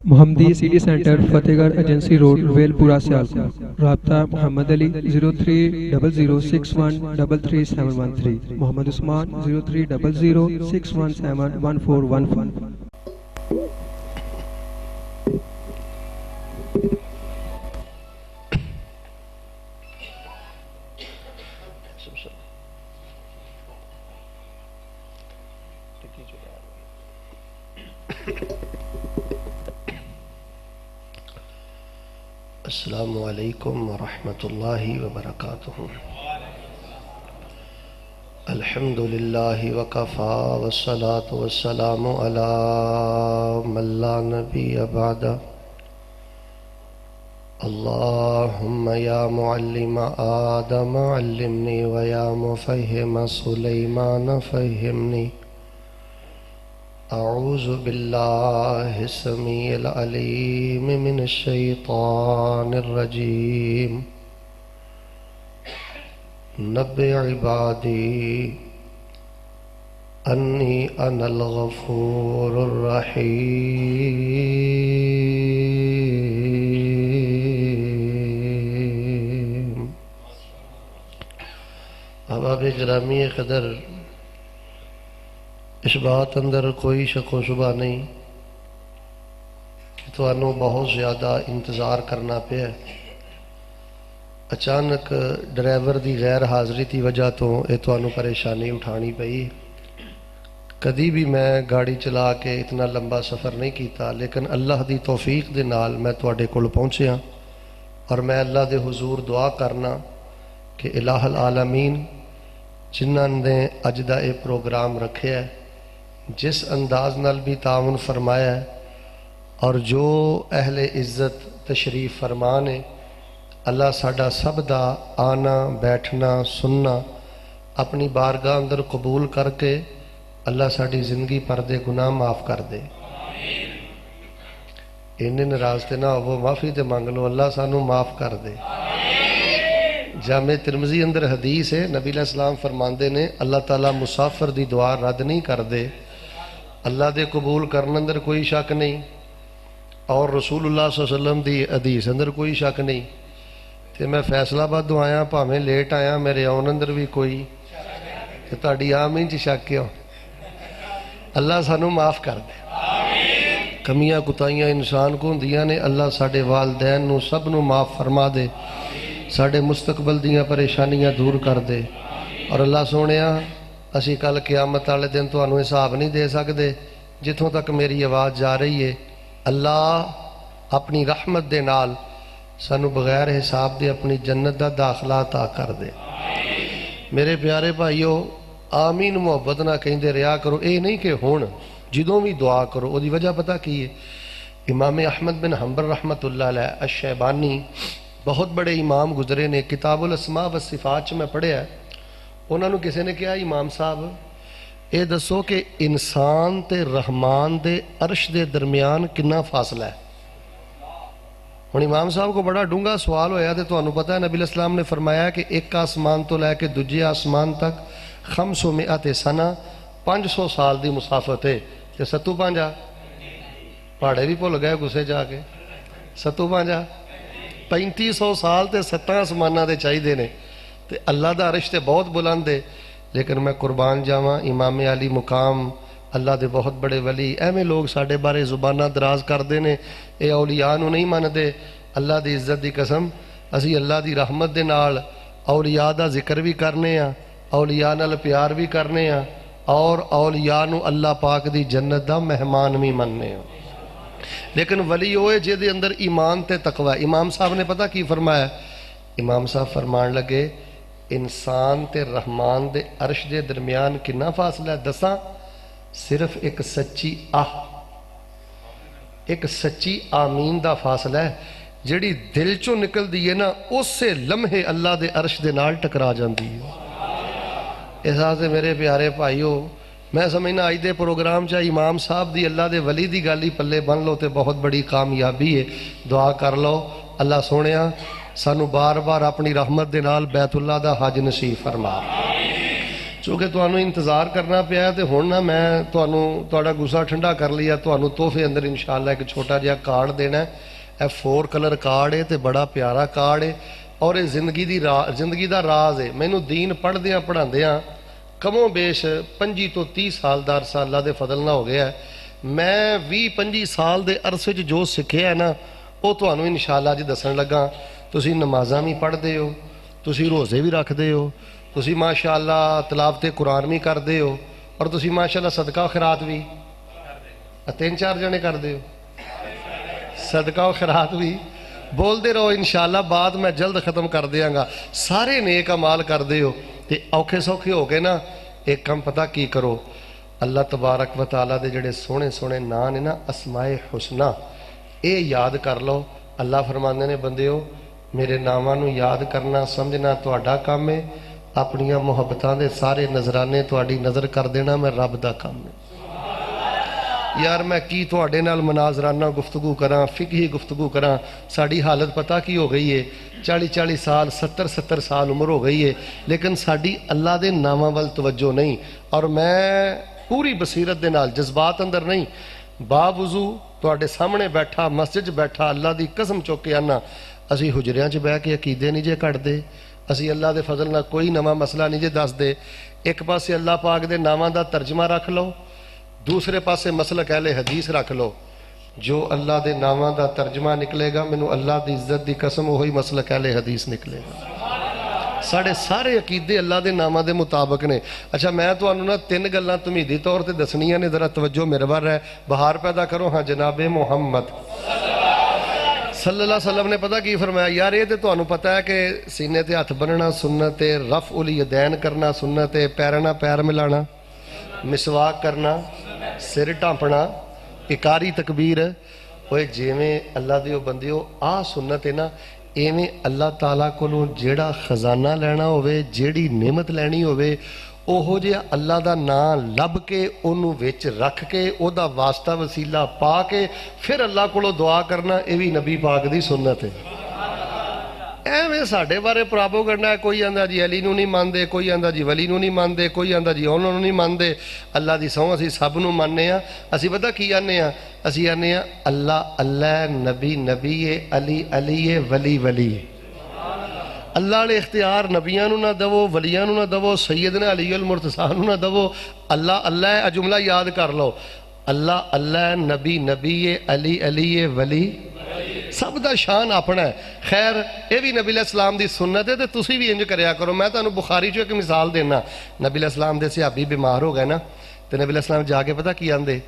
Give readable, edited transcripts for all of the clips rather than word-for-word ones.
محمدی city centre فتح گڑھ agency road well پورہ سیالکوٹ۔ رابطہ محمد علی 030061337113، محمد عثمان 030061711415۔ السلام علیکم ورحمۃ اللہ وبرکاتہ۔ الحمد للہ وکفا والصلاة والسلام علی من لا نبی بعدہ۔ اللہم یا معلم آدم علمنی ویا مفہم سلیمان فہمنی۔ اعوذ باللہ السمیع العلیم من الشیطان الرجیم۔ نبئ عبادی انی انا الغفور الرحیم۔ احباب گرامی قدر، اس بات اندر کوئی شک و شبہ نہیں کہ تمہیں بہت زیادہ انتظار کرنا پیا۔ اچانک ڈرائیور دی غیر حاضری کی وجہ تو یہ تمہیں پریشانی اٹھانی پئی۔ کدی بھی میں گاڑی چلا کے اتنا لمبا سفر نہیں کیتا، لیکن اللہ دی توفیق دے نال میں تواڈے کول پہنچیا، اور میں اللہ دے حضور دعا کرنا کہ الہ العالمین جنہاں نے اج دا یہ پروگرام رکھے ہے، جس انداز نال بھی تعاون فرمایا ہے، اور جو اہل عزت تشریف فرمان ہے، اللہ ساڈا سب دا آنا بیٹھنا سننا اپنی بارگاہ اندر قبول کر کے اللہ ساڈی زندگی پر دے گناہ معاف کر دے۔ انہیں ناراض تے نہ ہو، معافی تے مانگ لو، اللہ سانو معاف کر دے۔ جامع ترمذی اندر حدیث ہے، نبی علیہ السلام فرماندے نے اللہ تعالیٰ مسافر دی دعا رد نہیں کر دے۔ اللہ دے قبول کرنے اندر کوئی شک نہیں، اور رسول اللہ صلی اللہ علیہ وسلم دی حدیث اندر کوئی شک نہیں۔ تے میں فیصلہ آباد آیا، بھاویں لیٹ آیا، میرے آن اندر بھی کوئی تے تہاڈی آمین چ شک کیوں؟ اللہ سانو معاف کر دے۔ کمیاں کتائیاں انسان کو ہوندیاں نے، اللہ ساڈے والدین نو سب نو معاف فرما دے، ساڈے مستقبل دیاں پریشانیاں دور کر دے۔ اور اللہ سونیا، اسی کل قیامت والے دن تانوں حساب نہیں دے سکدے، جتھوں تک میری آواز جا رہی ہے اللہ اپنی رحمت دے نال سانو بغیر حساب دے اپنی جنت دا داخلہ عطا کر دے۔ میرے پیارے بھائیو، آمین محبت نہ کہندے رہا کرو، اے نہیں کہ ہون جدوں بھی دعا کرو۔ وہ دی وجہ پتہ کی ہے؟ امام احمد بن حنبل رحمۃ اللہ علیہ الشیبانی بہت بڑے امام گزرے نے، کتاب الاسماء والصفات میں پڑھیا ہے۔ انہوں نے کسی نے کہا امام صاحب اے دسو کہ انسان تے رحمان دے عرش دے درمیان کنا فاصلہ ہے؟ ہن امام صاحب کو بڑا ڈونگا سوال ہویا، تے تانوں پتہ ہے نبی علیہ السلام نے فرمایا کہ ایک آسمان تو لے کے دوجے آسمان تک 500 سنہ 500 سال دی مسافت ہے۔ تے 7 پہاڑے بھی بھول گئے گسے جا کے، 7 3500 سال تے 7 آسمانہ دے چاہیے نے، تے اللہ دا عرش تے بہت بلند ہے۔ لیکن میں قربان جاواں، امام علی مقام اللہ دے بہت بڑے ولی، ایویں لوگ ساڈے بارے زبانہ دراز کردے نے، اے اولیاء نو نہیں مندے۔ اللہ دی عزت دی قسم، اسی اللہ دی رحمت دے نال اولیاء دا ذکر بھی کرنے ہاں، اولیاء نال پیار بھی کرنے ہاں، اور اولیاء نو اللہ پاک دی جنت دا مہمان بھی مننے ہاں۔ لیکن ولی ہوئے جے دے اندر ایمان تے تقوی۔ امام صاحب نے پتہ کی فرمایا؟ امام صاحب فرمان لگے انسان تے رحمان دے عرش دے درمیان کنا فاصلہ ہے دساں؟ صرف ایک سچی آمین دا فاصلہ ہے، جڑی دل چوں نکل دی ہے نا، اس سے لمحے اللہ دے عرش دے نال ٹکرا جاندی ہے۔ احساس ہے میرے پیارے بھائیو، میں سمجھنا آج دے پروگرام چاہے امام صاحب دی اللہ دے ولی دی گالی پلے بن لو تے بہت بڑی کامیابی ہے۔ دعا کر لو اللہ سونیا سانو بار بار اپنی رحمت دے نال بیت اللہ دا حج نصیب فرما۔ چونکہ تمہیں انتظار کرنا پیا تو ہوں نہ میں تھوڑا گسا ٹھنڈا کر لیا تمہیں تحفے اندر انشاءاللہ ایک چھوٹا جہا کارڈ دینا ہے. یہ 4 کلر کارڈ ہے تو بڑا پیارا کارڈ ہے اور یہ زندگی دا راز ہے. مینوں دین پڑھدیاں پڑھاندیاں کموں بیش 25 تو 30 سال دا عرصہ اللہ دے فضل نہ ہو گیا ہے. میں 20-25 سال دے عرصے جو سکھیا ہے نا وہ تمہیں انشاءاللہ جی دسن لگا. تسی نمازاں بھی پڑھتے ہو, تسی روزے بھی رکھتے ہو, تسی ماشاءاللہ تلاوت قرآن بھی کرتے ہو اور تسی ماشاءاللہ صدقہ خیرات بھی 3-4 جنے کرتے ہو. صدقہ و خیرات بھی بولتے رہو انشاءاللہ. بات میں جلد ختم کر دیاں گا. سارے نیک اعمال کرتے ہو تے اوکھے سوکھے ہو کے نا ایک کم پتہ کی کرو. اللہ تبارک و تعالیٰ دے جڑے سونے سونے نام نے نا اسماء حسنہ اے یاد کر لو. اللہ فرماندے نے بندیو میرے ناماں نو یاد کرنا سمجھنا تہاڈا کام ہے. اپنیاں محبتاں دے سارے نظرانے تہاڈی نظر کر دینا میں رب دا کام ہے. یار میں کی تہاڈے نال مناظرانہ گفتگو کراں, فقہی گفتگو کراں. ساڈی حالت پتہ کی ہو گئی ہے, 40-40 سال 70-70 سال عمر ہو گئی ہے لیکن ساڈی اللہ دے ناماں ول توجہ نہیں. اور میں پوری بصیرت دے نال جذبات اندر نہیں باوضو تہاڈے سامنے بیٹھا مسجد بیٹھا اللہ دی قسم چوک کے آنا اسی حجریاں چ بیٹھ کے عقیدے نہیں جے کٹ دے. اسی اللہ دے فضل نال کوئی نواں مسئلہ نہیں جے دس دے. ایک پاسے اللہ پاک دے ناماں دا ترجمہ رکھ لو, دوسرے پاسے مسلک اہل حدیث رکھ لو. جو اللہ دے ناماں دا ترجمہ نکلے گا مینوں اللہ دی عزت دی قسم وہی مسلک اہل حدیث نکلے گا. ساڑھے سارے عقیدے اللہ دے ناماں دے مطابق نے. اچھا میں تو انہوں نے 3 گلاں تمہیدی طور تے دسنیاں نے, ذرا توجہ میرے بار ہے. بہار پیدا کرو ہاں جناب محمد صلی اللہ علیہ وسلم نے پتہ کی فرمایا. یار یہ تو تمہیں پتہ ہے کہ سینے تے ہاتھ بننا سنت ہے, رفع الیدین کرنا سنت ہے, پیرنا پیر ملانا, مسواک کرنا, سر ٹانپنا, اکاری تکبیر. وہ جیویں اللہ دیو بندیو آ سنت ہے نا ایویں اللہ تعالیٰ کو جیڑا خزانہ لینا ہوئے جیڑی نعمت لینی ہوئے اوہو جے اللہ دا نام لب کے انہوں وچ رکھ کے او دا واسطہ وسیلہ پا کے پھر اللہ کو دعا کرنا یہ بھی نبی پاک دی سنت ہے. ایویں ساڈے بارے پرابو کرنا ہے. کوئی آندا جی علی نو نہیں مانتے, کوئی آندا جی ولی نو نہیں مانتے, کوئی آندا جی انہوں نو نہیں مانتے. اللہ دی سہوں اسی سب نو ماننے ہاں. اسی پتہ کی آنے ہاں, اسی آنے ہاں اللہ اللہ, نبی نبی ہے, علی علی ہے, ولی ولی ہے. اللہ نے اختیار نبیاں نو نہ دو, ولیاں نو نہ دو, سیدنا علی المرتضیٰ نو نہ دو. اللہ اللہ ہے. جملہ یاد کر لو, اللہ اللہ, نبی نبی ہے, علی علی ہے, ولی سب دا شان اپنا ہے. خیر یہ بھی نبی علیہ السلام دی سنت ہے تو تسی بھی انج کریا کرو. میں تانوں بخاری چوں ایک مثال دینا. نبی علیہ السلام دے صحابی بیمار ہو گئے نا تو نبی علیہ السلام جا کے پتہ کی آندے,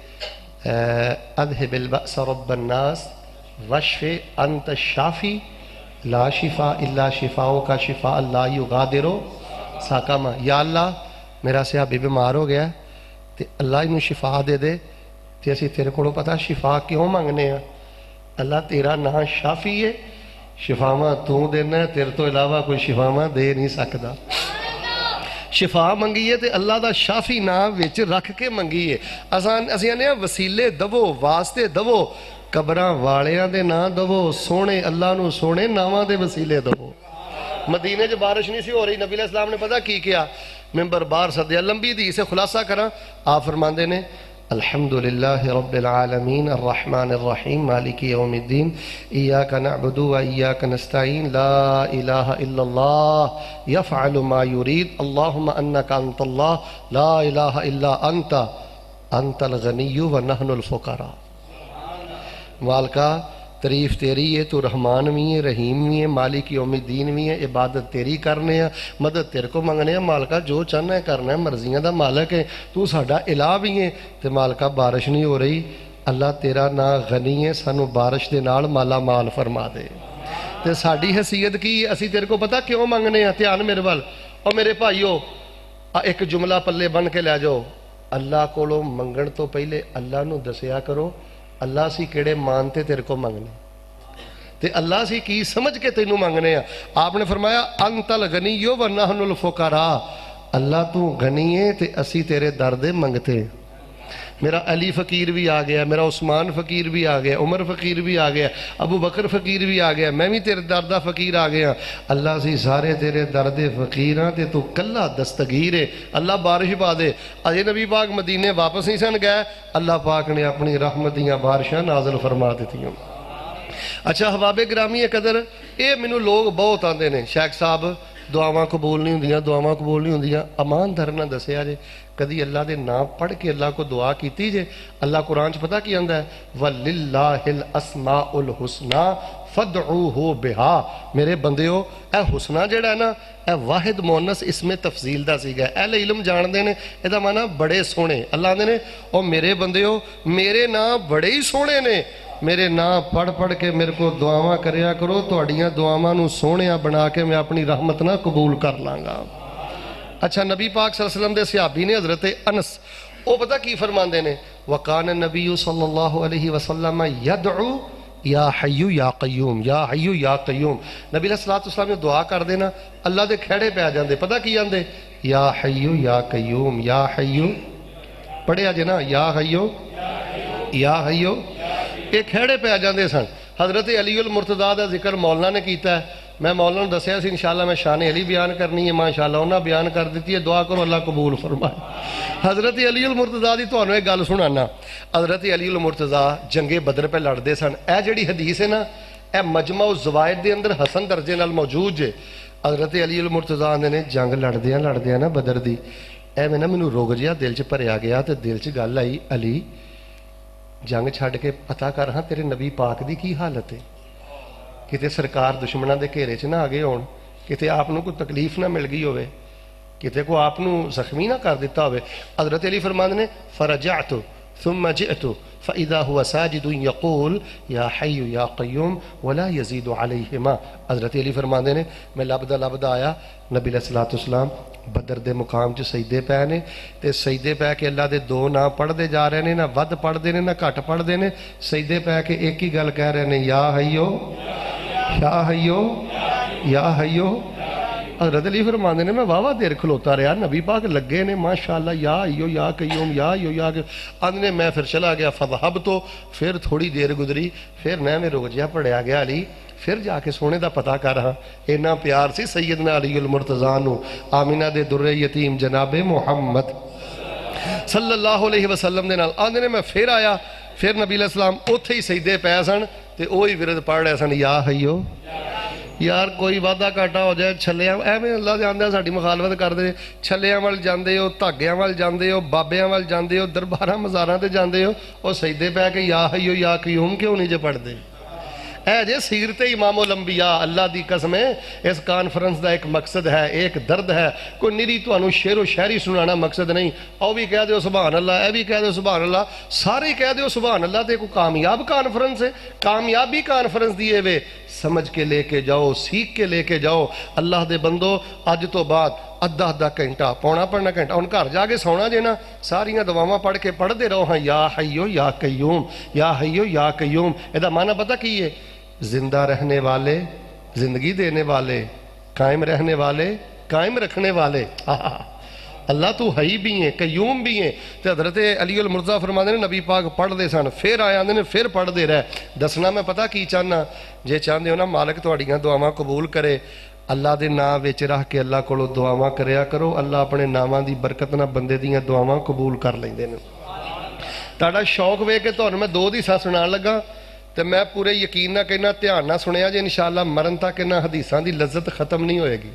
اذهب البأس رب الناس واشف انت الشافی لا شفاء الا شفاؤک شفاء لا یغادر سقما. یا اللہ میرا صحابی بیمار ہو گیا تے اللہ انہوں شفا دے دے. تے اسی تیرے کو پتہ شفا کیوں منگنے ہیں. اللہ تیرا نام شافی ہے, شفاواں تو دینا ہے, تیرے تو علاوہ کوئی شفاواں دے نہیں سکتا. شفا منگی ہے تے اللہ دا شافی نام وچ رکھ کے منگی ہے. اسی نے وسیلے دو, واسطے دو, قبراں والیاں دے نام دو, سونے اللہ نو سونے ناماں دے وسیلے دو. مدینے جو بارش نہیں سی ہو رہی, نبی علیہ السلام نے پتہ کی کیا, ممبر بار سدیا. لمبی دی سے خلاصہ کراں. آپ فرماندے نے الحمدللہ رب العالمین الرحمن الرحیم مالک یوم الدین ایاک نعبد و ایاک نستعین لا الہ الا اللہ یفعل ما یرید اللہم انک انت اللہ لا الہ الا انت انت الغنی و نحن الفقراء. مالکہ تعریف تیری ہے, تو رحمان بھی ہے, رحیم بھی ہے, مالک یوم الدین بھی ہے. عبادت تیری کرنے ہیں, مدد تیرے کو منگنے ہیں. مالکہ جو چاہنا ہے کرنا ہے, مرضیاں دا مالک ہے, تو ساڈا الہ بھی ہے. تے مالکہ بارش نہیں ہو رہی, اللہ تیرا نام غنی ہے, سانو بارش دے نال مالا مال فرما دے. تے ساڈی حیثیت کی اسی تیرے کو پتہ کیوں منگنے ہیں. دھیان میرے وال. اور میرے بھائیو ایک جملہ پلے بن کے لے جاؤ, اللہ کو منگن تو پہلے اللہ نو دسیا کرو اللہ سی کیڑے مانتے تیرے کو منگنے تے اللہ سی کی سمجھ کے تینوں منگنے ہیں. آپ نے فرمایا انت الغنی و نحن الفقراء, اللہ تو غنی ہے تے اسی تیرے درد منگتے. میرا علی فقیر بھی آ گیا, میرا عثمان فقیر بھی آ گیا, عمر فقیر بھی آ گیا, ابو بکر فقیر بھی آ گیا, میں بھی تیرے دردہ فقیر آ گیا. اللہ سی سارے تیرے درد فقیر ہاں تے تو کلا دستگیر ہے. اللہ بارش پا دے. اجے نبی پاک مدینے واپس نہیں سن گئے, اللہ پاک نے اپنی رحمت دیاں بارشاں نازل فرما دیتیاں. اچھا حباب گرامی قدر, اے مینوں لوگ بہت آندے نے شیخ صاحب دعاواں قبول نہیں ہوندیاں, دعاواں قبول نہیں ہوندیاں. امان دھرنا دسیا جے کدی اللہ دے نام پڑھ کے اللہ کو دعا کیتی جے؟ اللہ قرآن چ پتہ کی آندا ہے, وَلِلَّهِ الْأَسْمَاءُ الْحُسْنَى فَادْعُوهُ بِهَا. میرے بندیو اے حسنہ جڑا ہے نا, اے واحد مؤنث اس میں تفصیل دا سیگا. اہل علم جان دے نے اے دا معنی بڑے سونے. اللہ آندے نے او میرے بندیو میرے نام بڑے ہی سونے نے, میرے نام پڑھ پڑھ کے میرے کو دعاواں کریا کرو, تہاڈیاں دعاواں نو سونیاں بنا کے میں اپنی رحمت نہ قبول کر لاں گا. اچھا نبی پاک صلی اللہ علیہ وسلم دے صحابی نے حضرت انس, او پتہ کی فرماندے نے, وَقَانَ النَّبِيُّ صلی اللہ علیہ وسلم يَدْعُو یا حیو یا قیوم, یا حیو یا قیوم. نبی علیہ السلام نے دعا کر دینا, اللہ دے کھڑے پہ آ جاندے. پتہ کی آندے, یا حیو یا قیوم, یا حیو پڑھیا جے نا, یا حیو یا حیو, یہ کھڑے پہ آ جاندے سن. حضرت علی المرتضیٰ دا ذکر مولانا نے کیتا ہے, میں مولانا نے دسیا سی انشاءاللہ میں شان علی بیان کرنی ہے, ماشاءاللہ انہاں بیان کر دیتی ہے. دعا کرو اللہ قبول فرمائے. حضرت علی المرتضیٰ دی تانوں ایک گل سنانا. حضرت علی المرتضیٰ جنگ بدر پہ لڑدے سن. اے جڑی حدیث ہے نا, اے مجمع الزوائد دے اندر حسن درجے نال موجود جے. حضرت علی المرتضیٰ نے جنگ لڑدیاں نا بدر دی, اے میں نا مینوں روگ جیا دل چ بھریا گیا تے دل چ گل آئی, علی جنگ چھڈ کے پتہ کر ہاں تیرے نبی پاک دی کی حالت ہے, کتے سرکار دشمنوں دے گھیرے چ نہ آگے ہون, کتے آپ کو کوئی تکلیف نہ مل گئی ہوئے, کتے کو آپ زخمی نہ کر دیتا ہوئے. حضرت علی فرماندے نے فرجعت ثم جئت فاذا هو ساجد يقول یا حی یا قیوم ولا يزيد عليهما. حضرت علی فرماندے نے میں لبدا آیا, نبی علیہ الصلوۃ والسلام بدر دے مقام چ سجدے پے نے, تے سجدے پے کے اللہ دے دو نام پڑھدے جا رہے نے, نہ ود پڑھدے نے نہ گھٹ پڑھدے نے. سجدے پے کے ایک ہی گل کہہ رہے نے, یا حیو یا حیو یا حیو. حضرت علی فرماندے نے میں واہ دیر کھلوتا رہا, نبی پاک لگے نے ماشاءاللہ یا حیو یا قیوم یا حیو یا قیوم. آندے میں پھر چلا گیا فذهب, تو پھر تھوڑی دیر گزری, پھر میں روجیا پڑھیا گیا, علی پھر جا کے سونے دا پتہ کر ہاں. اینا پیار سی سیدنا علی المرتضیٰ نو آمینہ دے در یتیم جناب محمد صلی اللہ علیہ وسلم دے نال. آندے نے میں پھر آیا, پھر نبی علیہ السلام اوتھے ہی سجدے پے سن تے وہی ورد پڑھ رہے سن, یا حیو. یار کوئی وعدہ گھاٹا ہو جائے چھلیاں ایویں اللہ جاندا ساڈی مخالفت کر دے, چھلیاں وال جاندے ہو, دھاگیاں وال جاندے ہو, بابیاں وال جاندے ہو, درباراں مزاراں تے جاندے ہو, او سجدے پے کے یا حیو یا قیوم کیوں نہیں جے پڑھ دے؟ اے جے سیرت امام الانبیاء. اللہ دی قسم ہے اس کانفرنس دا ایک مقصد ہے, ایک درد ہے, کوئی نری تانوں شعر و شاعری سنانا مقصد نہیں. او بھی کہہ دیو سبحان اللہ, اے بھی کہہ دیو سبحان اللہ, سارے کہہ دیو سبحان اللہ. تے کوئی کامیاب کانفرنس ہے, کامیابی کانفرنس دیے وے سمجھ کے لے کے جاؤ, سیکھ کے لے کے جاؤ. اللہ دے بندو اج تو بعد ادھا گھنٹہ پونا گھنٹہ ہن گھر جا کے سونا جے نا, ساریاں دعاواں پڑھ کے پڑھدے رہو ہاں, یا حیو یا قیوم, یا حیو یا قیوم. اے دا معنی پتہ کی ہے, زندہ رہنے والے, زندگی دینے والے, قائم رہنے والے, قائم رکھنے والے. اللہ تو حی بھی ہیں, قیوم بھی ہیں. تو حضرت علی المرتضیٰ فرماندے نے نبی پاک پڑھ دے سن, پھر آیا نے پھر پڑھ دے رہے. دسنا میں پتہ کی چاہنا, جے چاہندے ہو نا مالک تہاڈیاں دعاواں قبول کرے, اللہ دے نام وچ رکھ کے اللہ کولوں دعاواں کریا کرو. اللہ اپنے ناماں دی برکت نال بندے دیاں دعاواں قبول کر لیندے نے. تہاڈا شوق ویکھ کے تہانوں میں دو حدیثاں سنان لگا, تو میں پورے یقین نہ کہنا, دھیان نہ سنیا جے, انشاءاللہ مرن تک انہاں حدیثاں دی لذت ختم نہیں ہوئے گی.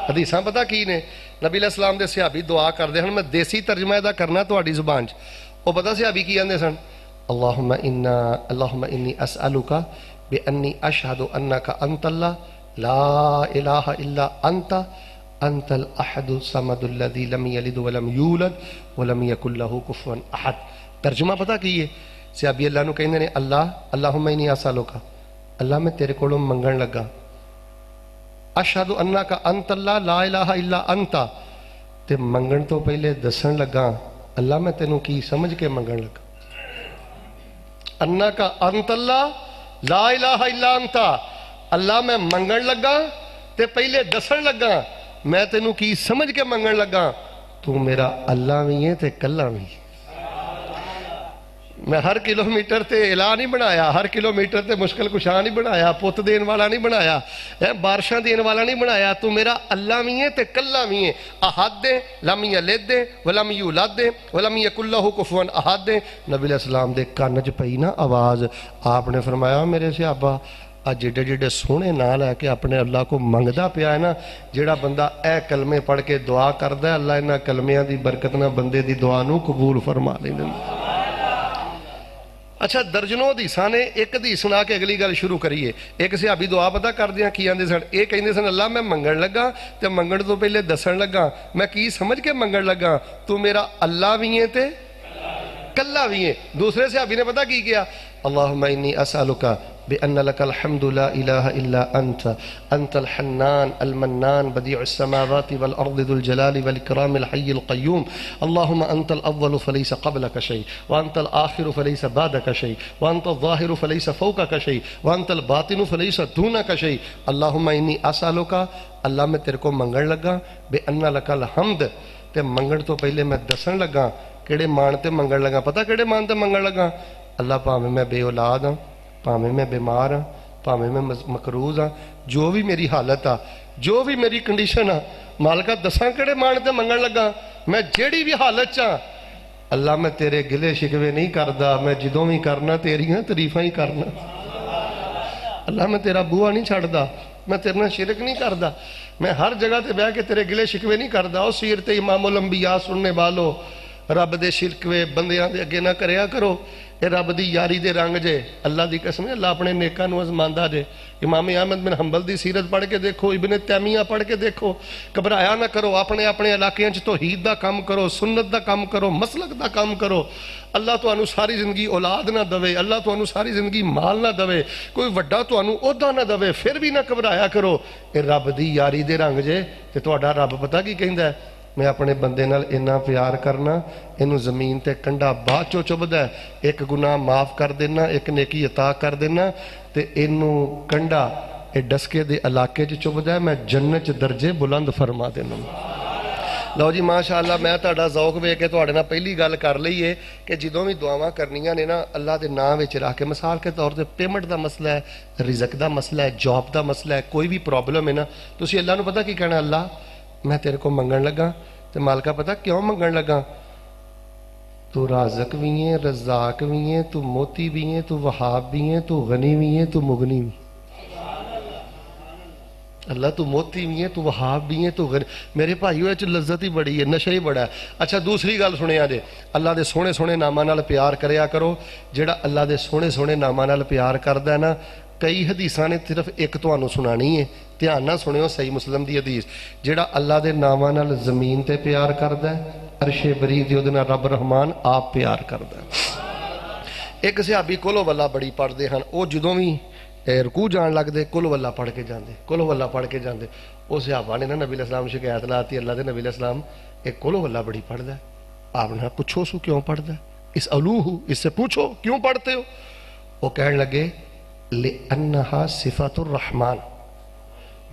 حدیثاں پتہ کی نے, نبی علیہ السلام دے صحابی دعا کردے ہن, میں دیسی ترجمہ دا کرنا تہاڈی زبان چ. او پتہ صحابی کی آندے سن, اللہم انی اسألک بانی اشہد انک انت اللہ لا الہ الا انت انت الاحد الصمد الذی لم یلد ولم یولد ولم یکن لہ کفوا احد. ترجمہ پتہ کی ہے, صحابی اللہ نو کہندے نے, اللہم انی اسألک, اللہ میں تیرے کولوں منگن لگا, اشہد انک انت اللہ لا الہ الا انت, تے منگن تو پہلے دسن لگا اللہ میں تینوں کی سمجھ کے منگن لگا. انک انت اللہ لا الہ الا انت, اللہ میں منگن لگا تے پہلے دسن لگا میں تینوں کی سمجھ کے منگن لگا, تو میرا اللہ بھی ہے تے کلا بھی. میں ہر کلومیٹر تے الہ نہیں بنایا، ہر کلومیٹر تے مشکل کشاں نہیں بنایا، پت دین والا نہیں بنایا، بارشاں دین والا نہیں بنایا۔ تو میرا اللہ بھی ہے تے کلا بھی ہے، احد دے، لم یلد دے ولم یولد دے ولم یکن لہ کفوا احد دے۔ نبی علیہ السلام دے کان وچ پئی نا آواز، آپ نے فرمایا میرے صحابہ جڑے جڑے سونے نہ لے کے اپنے اللہ کو منگدا پیا ہے نا، جڑا بندہ اے کلمے پڑھ کے دعا کردا ہے، اللہ انہاں کلمیاں دی برکت نہ بندے دی دعا نو قبول فرما لیندا۔ اچھا درجنوں حدیثاں نے، ایک حدیث سنا کے اگلی گل شروع کریے۔ ایک صحابی دعا پتہ کر دیاں کی آندے سن، ایک کہندے سن اللہ میں منگن لگا تے منگن تو پہلے دسن لگا میں کی سمجھ کے منگن لگا، تو میرا اللہ بھی ہے تے کلا بھی ہے۔ دوسرے صحابی نے پتہ کی کیا، اللہم انی اسألک بأن لك الحمد لا إله إلا أنت الحنان المنان بديع السماوات والأرض ذو الجلال والإكرام الحي القيوم اللهم أنت الأول فليس قبلك شيء وأنت الآخر فليس بعدك شيء وأنت الظاهر فليس فوقك شيء وأنت الباطن فليس دونك شيء اللهم إني أسألك اللہ میں تیرے کو منگن لگا بأن لك الحمد تے منگن تو پہلے میں دسن لگا کیڑے مان تے منگن لگا، پتہ کیڑے مان تے منگن لگا، اللہ پاویں میں بے اولاد ہاں، پاویں میں بیمار ہاں، پاویں میں مقروض ہاں، جو بھی میری حالت آ، جو بھی میری کنڈیشن آ، مالکہ دساں کڑے مان تے منگن لگا، میں جیڑی بھی حالت چاں اللہ میں تیرے گلے شکوے نہیں کردا، میں جدوں بھی کرنا تیریاں تعریفاں ہی کرنا، اللہ میں تیرا بوا نہیں چھڑدا، میں تیرے نال شرک نہیں کردا، میں ہر جگہ تے بیٹھ کے تیرے گلے شکوے نہیں کردا۔ او سیرت امام الانبیاء سننے والو، رب دے شرکوے بندیاں دے اگے نہ کریا کرو، اے رب دی یاری دے رنگ جے، اللہ دی قسم ہے اللہ اپنے نیکاں نو ازماندا جے۔ امام احمد بن حنبل دی سیرت پڑھ کے دیکھو، ابن تیمیہ پڑھ کے دیکھو، گھبرایا نہ کرو، اپنے اپنے علاقے وچ توحید دا کام کرو، سنت دا کام کرو، مسلک دا کام کرو۔ اللہ تانوں ساری زندگی اولاد نہ دے، اللہ تانوں ساری زندگی مال نہ دے، کوئی وڈا تانوں عہدہ نہ دے، پھر بھی نہ گھبرایا کرو، اے رب دی یاری دے رنگ جے۔ تے تہاڈا رب پتہ کی کہندا ہے، میں اپنے بندے نال اتنا پیار کرنا، انہوں زمین تے کنڈا بعد چو چبدا ہے، ایک گناہ معاف کر دینا، ایک نیکی عطا کر دینا، تے انہوں کنڈا اے ڈسکے دے علاقے چ چبدا ہے، میں جنت درجے بلند فرما دینا۔ لو جی ماشاءاللہ، میں تہاڈا ذوق ویکھ کے تہاڈے نال پہلی گل کر لئیے کہ جدوں بھی دعاواں کرنیاں نے نا اللہ دے نام وچ رکھ کے، مثال کے طور تے پیمنٹ دا مسئلہ ہے، رزق دا مسئلہ ہے، جاب دا مسئلہ ہے، کوئی بھی پرابلم ہے نا، تسی اللہ نو پتہ کی کہنا، اللہ میں تیرے کو منگن لگا، تے مالکہ پتہ کیوں منگن لگا، تو رازق بھی ہے، رزاق بھی ہے، تو موتی بھی ہے، تو وہاب بھی ہے، تو غنی بھی ہے، تو مغنی بھی، اللہ تو موتی بھی ہے، تو وہاب بھی ہے، تو غنی۔ میرے بھائیو وچ لذت ہی بڑی ہے، نشہ ہی بڑا ہے۔ اچھا دوسری گل سنیا جے، اللہ دے سونے سونے ناماں نال پیار کریا کرو، جڑا اللہ دے سونے سونے ناماں نال پیار کردا ہے نا، کئی حدیثاں نے صرف ایک تانوں سنانی ہے، دھیان نہ سنیو، صحیح مسلم دی حدیث، جڑا اللہ دے ناماں نال زمین تے پیار کردا ہے، عرش بری تے اودے نال رب رحمان آپ پیار کردا ہے۔ ایک صحابی کلو واللہ بڑی پڑھدے ہن، او جدوں بھی رکوع جان لگ دے کلو واللہ پڑھ کے جاندے، کلو واللہ پڑھ کے جاندے۔ او صحابہ نے نا نبی علیہ السلام شکایت لاتی، اللہ دے نبی علیہ السلام ایک کلو واللہ بڑی پڑھدا ہے۔ آپ نے پوچھو سو کیوں پڑھدا ہے، اس الوہ اس سے پوچھو کیوں پڑھتے ہو؟ وہ کہنے لگے لِأَنَّهَا صِفَةُ الرَّحْمَانِ،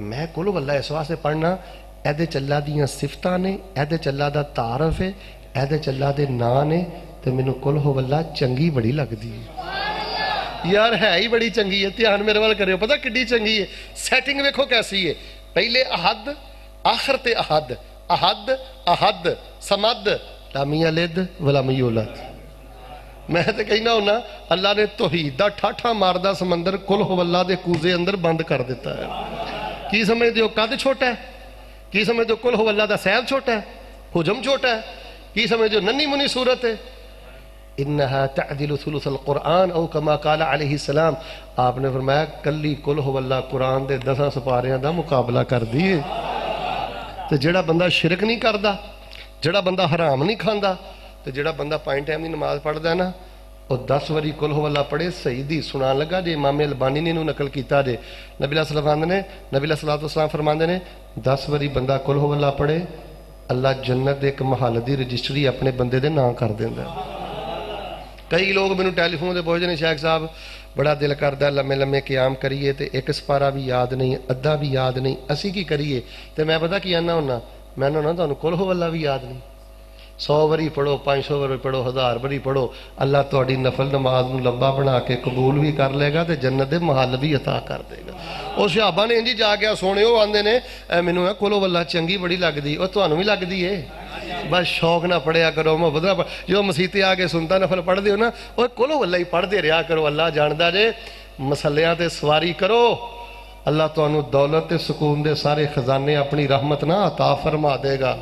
میں کلو واللہ اس واسطے پڑھنا، ایدے چلا دیاں صفتاں نے، ایدے چلا دا تعارف ہے، ایدے چلا دے نا نے، تو میں کلو واللہ چنگی بڑی لگ دی یار، ہے ہی بڑی چنگی ہے، دھیان میرے وال کرے ہو، پتہ کڈی چنگی ہے، سیٹنگ ویکھو کیسی ہے، پہلے احد، آخر تے احد، احد احد سمد، لم یلد ولم یولد۔ میں تے کہنا ہونا اللہ نے توحید دا ٹھاٹھا ماردہ سمندر کل ہو اللہ دے کوزے اندر بند کر دیتا ہے۔ کی سمجھ دیو قد چھوٹا ہے، کی سمجھ دیو کل ہو اللہ دا سیل چھوٹا ہے، حجم چھوٹا ہے، کی سمجھ دیو ننی منی صورت ہے۔ انہا تعدل ثلث القرآن او کما قال علیہ السلام، آپ نے فرمایا کلی کل ہو اللہ قرآن دے 10 سپاریاں دا مقابلہ کر دیئے۔ تو جڑا بندہ شرک نہیں کردا، جڑا بندہ حرام نہیں کھاندا، تو جڑا بندہ 5 ٹائم دی نماز پڑھدا ہے نا، وہ 10 واری کل ہو اللہ پڑھے، صحیح دی سنان لگا جے، امام البانی نے انہوں نقل کیتا جے، نبی علیہ السلام فرماندے نے 10 واری بندہ کل ہو اللہ پڑھے، اللہ جنت ایک محل دی رجسٹری اپنے بندے دے نام کر دیندا ہے۔ کئی لوگ مینوں ٹیلی فون دے پوچھدے نے شیخ صاحب بڑا دل کردا لمے لمے قیام کریے تے ایک سپارہ بھی یاد نہیں، ادھا بھی یاد نہیں، اسی کی کریے؟ تے میں پتہ کی آنا ہونا، میں نہ تانوں کل ہو اللہ بھی یاد نہیں، 100 ਵਾਰੀ ਪੜੋ, 500 ਵਾਰੀ ਪੜੋ, 1000 ਵਾਰੀ ਪੜੋ, ਅੱਲਾ ਤੁਹਾਡੀ ਨਫਲ ਨਮਾਜ਼ ਨੂੰ ਲੰਬਾ ਬਣਾ ਕੇ ਕਬੂਲ ਵੀ ਕਰ ਲੇਗਾ ਤੇ ਜੰਨਤ ਦੇ ਮਹੱਲ ਵੀ ਅਤਾ ਕਰ ਦੇਗਾ। ਉਹ ਸਹਾਬਾ ਨੇ ਇੰਜ ਜਾ ਕੇ ਸੁਣਿਓ ਆਂਦੇ ਨੇ ਮੈਨੂੰ ਕੁਲ ਵੱਲਾ ਚੰਗੀ ਬੜੀ ਲੱਗਦੀ। ਉਹ ਤੁਹਾਨੂੰ ਵੀ ਲੱਗਦੀ ਏ, ਬਸ ਸ਼ੌਕ ਨਾ ਪੜਿਆ ਕਰੋ, ਮੁਹੱਬਤ ਨਾਲ ਜੋ ਮਸੀਤੇ ਆ ਕੇ ਸੁਨਤਾ ਨਫਲ ਪੜ੍ਹਦੇ ਹੋ ਨਾ, ਉਹ ਕੁਲ ਵੱਲਾ ਹੀ ਪੜ੍ਹਦੇ ਰਿਹਾ ਕਰੋ। ਅੱਲਾ ਜਾਣਦਾ ਜੇ ਮਸਲਿਆਂ ਤੇ ਸਵਾਰੀ ਕਰੋ, ਅੱਲਾ ਤੁਹਾਨੂੰ ਦੌਲਤ ਤੇ ਸਕੂਨ ਦੇ ਸਾਰੇ ਖਜ਼ਾਨੇ ਆਪਣੀ ਰਹਿਮਤ ਨਾਲ ਅਤਾ ਫਰਮਾ ਦੇਗਾ।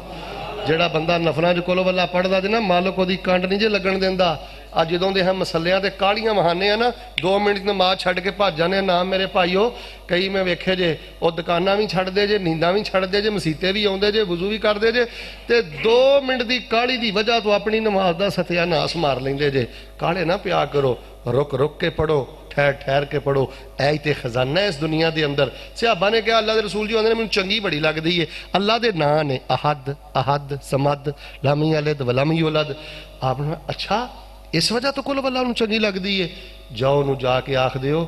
ਜਿਹੜਾ ਬੰਦਾ ਨਫਲਾਂ 'ਚ ਕੋਲੋਂ ਵੱਲਾ ਪੜ੍ਹਦਾ ਜੇ ਨਾ, ਮਾਲਕ ਉਹਦੀ ਕੰਡ ਨਹੀਂ ਜੇ ਲੱਗਣ ਦਿੰਦਾ। ਅੱਜ ਜਦੋਂ ਦੇ ਮਸਲਿਆਂ ਤੇ ਕਾਹਲੀਆਂ ਵਹਾਨੇ ਆ ਨਾ, 2 ਮਿੰਟ ਦੀ ਨਮਾਜ਼ ਛੱਡ ਕੇ ਭੱਜ ਜਾਂਦੇ ਨਾ ਮੇਰੇ ਭਾਈਓ। ਕਈ ਮੈਂ ਵੇਖੇ ਜੇ ਉਹ ਦੁਕਾਨਾਂ ਵੀ ਛੱਡਦੇ ਜੇ, ਨੀਂਦਾਂ ਵੀ ਛੱਡਦੇ ਜੇ, ਮਸੀਤੇ ਵੀ ਆਉਂਦੇ ਜੇ, ਵਜ਼ੂ ਵੀ ਕਰਦੇ ਜੇ, ਤੇ 2 ਮਿੰਟ ਦੀ ਕਾਹਲੀ ਦੀ ਵਜ੍ਹਾ ਤੋਂ ਆਪਣੀ ਨਮਾਜ਼ ਦਾ ਸਤਿਆਨਾਸ ਮਾਰ ਲੈਂਦੇ ਜੇ। ਕਾਹਲੇ ਨਾ ਪਿਆ ਕਰੋ, ਰੁਕ ਰੁਕ ਕੇ ਪੜੋ, ਠਹਿਰ ਠਹਿਰ ਕੇ ਪੜੋ। ਐ ਤੇ ਖਜ਼ਾਨਾ ਇਸ ਦੁਨੀਆ ਦੇ ਅੰਦਰ। ਸਿਹਾਬਾ ਨੇ ਕਿਹਾ ਅੱਲਾ ਦੇ ਰਸੂਲ ਜੀ ਆਉਂਦੇ ਨੇ ਮੈਨੂੰ ਚੰਗੀ ਬੜੀ ਲੱਗਦੀ ਏ। ਅੱਲਾ ਦੇ ਨਾਂ ਨੇ ਅਹਦ, ਅਹਦ, ਸਮਦ, ਲਮ ਯਲਿਦ ਵਲਮ ਯੂਲਦ। ਆਪ ਨੇ ਅੱਛਾ ਇਸ ਵਜ੍ਹਾ ਤੋਂ ਕੁਲ ਵੱਲਾ ਨੂੰ ਚੰਗੀ ਲੱਗਦੀ ਏ। ਜਾਓ ਉਹਨੂੰ ਜਾ ਕੇ ਆਖ ਦਿਓ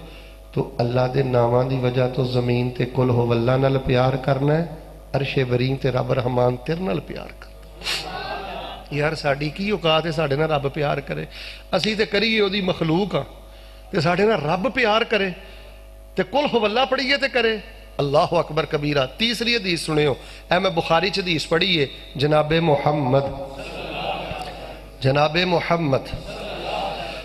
ਤੂੰ ਅੱਲਾ ਦੇ ਨਾਵਾਂ ਦੀ ਵਜ੍ਹਾ ਤੋਂ ਜ਼ਮੀਨ ਤੇ ਕੁਲ ਹੋ ਵੱਲਾ ਨਾਲ ਪਿਆਰ ਕਰਨਾ ਹੈ, ਅਰਸ਼ੇ ਬਰੀਂ ਤੇ ਰੱਬ ਰਹਿਮਾਨ ਤੇਰੇ ਨਾਲ ਪਿਆਰ ਕਰ। ਯਾਰ ਸਾਡੀ ਕੀ ਔਕਾਤ ਹੈ ਸਾਡੇ ਨਾਲ ਰੱਬ ਪਿਆਰ ਕਰੇ? ਅਸੀਂ ਤੇ ਕਰੀਏ ਉਹਦੀ ਮਖਲੂਕ ਆ, ਤੇ ਸਾਡੇ ਨਾਲ ਰੱਬ ਪਿਆਰ ਕਰੇ ਤੇ ਕੁਲ ਹੁਵੱਲਾ ਪੜੀਏ ਤੇ ਕਰੇ। ਅੱਲਾਹੁ ਅਕਬਰ ਕਬੀਰਾ। ਤੀਸਰੀ ਹਦੀਸ ਸੁਣਿਓ, ਐ ਮੈਂ ਬੁਖਾਰੀ ਚ ਹਦੀਸ ਪੜ੍ਹੀ ਏ। ਜਨਾਬੇ ਮੁਹੰਮਦ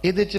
ਇਹਦੇ ਚ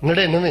99,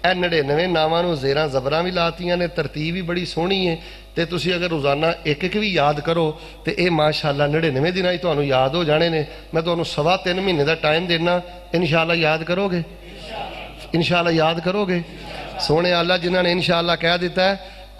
ਇਹ 99 ਨਾਵਾਂ ਨੂੰ ਜ਼ੇਰਾਂ ਜ਼ਬਰਾਂ ਵੀ ਲਾਤੀਆਂ ਨੇ, ਤਰਤੀਬ ਵੀ ਬੜੀ ਸੋਹਣੀ ਹੈ। ਤੇ ਤੁਸੀਂ ਅਗਰ ਰੋਜ਼ਾਨਾ ਇੱਕ ਇੱਕ ਵੀ ਯਾਦ ਕਰੋ ਤੇ ਇਹ ਮਾਸ਼ਾਅੱਲਾ 99 ਦਿਨਾਂ 'ਚ ਤੁਹਾਨੂੰ ਯਾਦ ਹੋ ਜਾਣੇ ਨੇ। ਮੈਂ ਤੁਹਾਨੂੰ 3.5 ਮਹੀਨੇ ਦਾ ਟਾਈਮ ਦੇਣਾ, ਇਨਸ਼ਾਅੱਲਾ ਯਾਦ ਕਰੋਗੇ, ਇਨਸ਼ਾਅੱਲਾ ਯਾਦ ਕਰੋਗੇ। ਸੋਹਣੇ ਅੱਲਾ ਜਿਨ੍ਹਾਂ ਨੇ ਇਨਸ਼ਾਅੱਲਾ ਕਹਿ ਦਿੱਤਾ ਹੈ,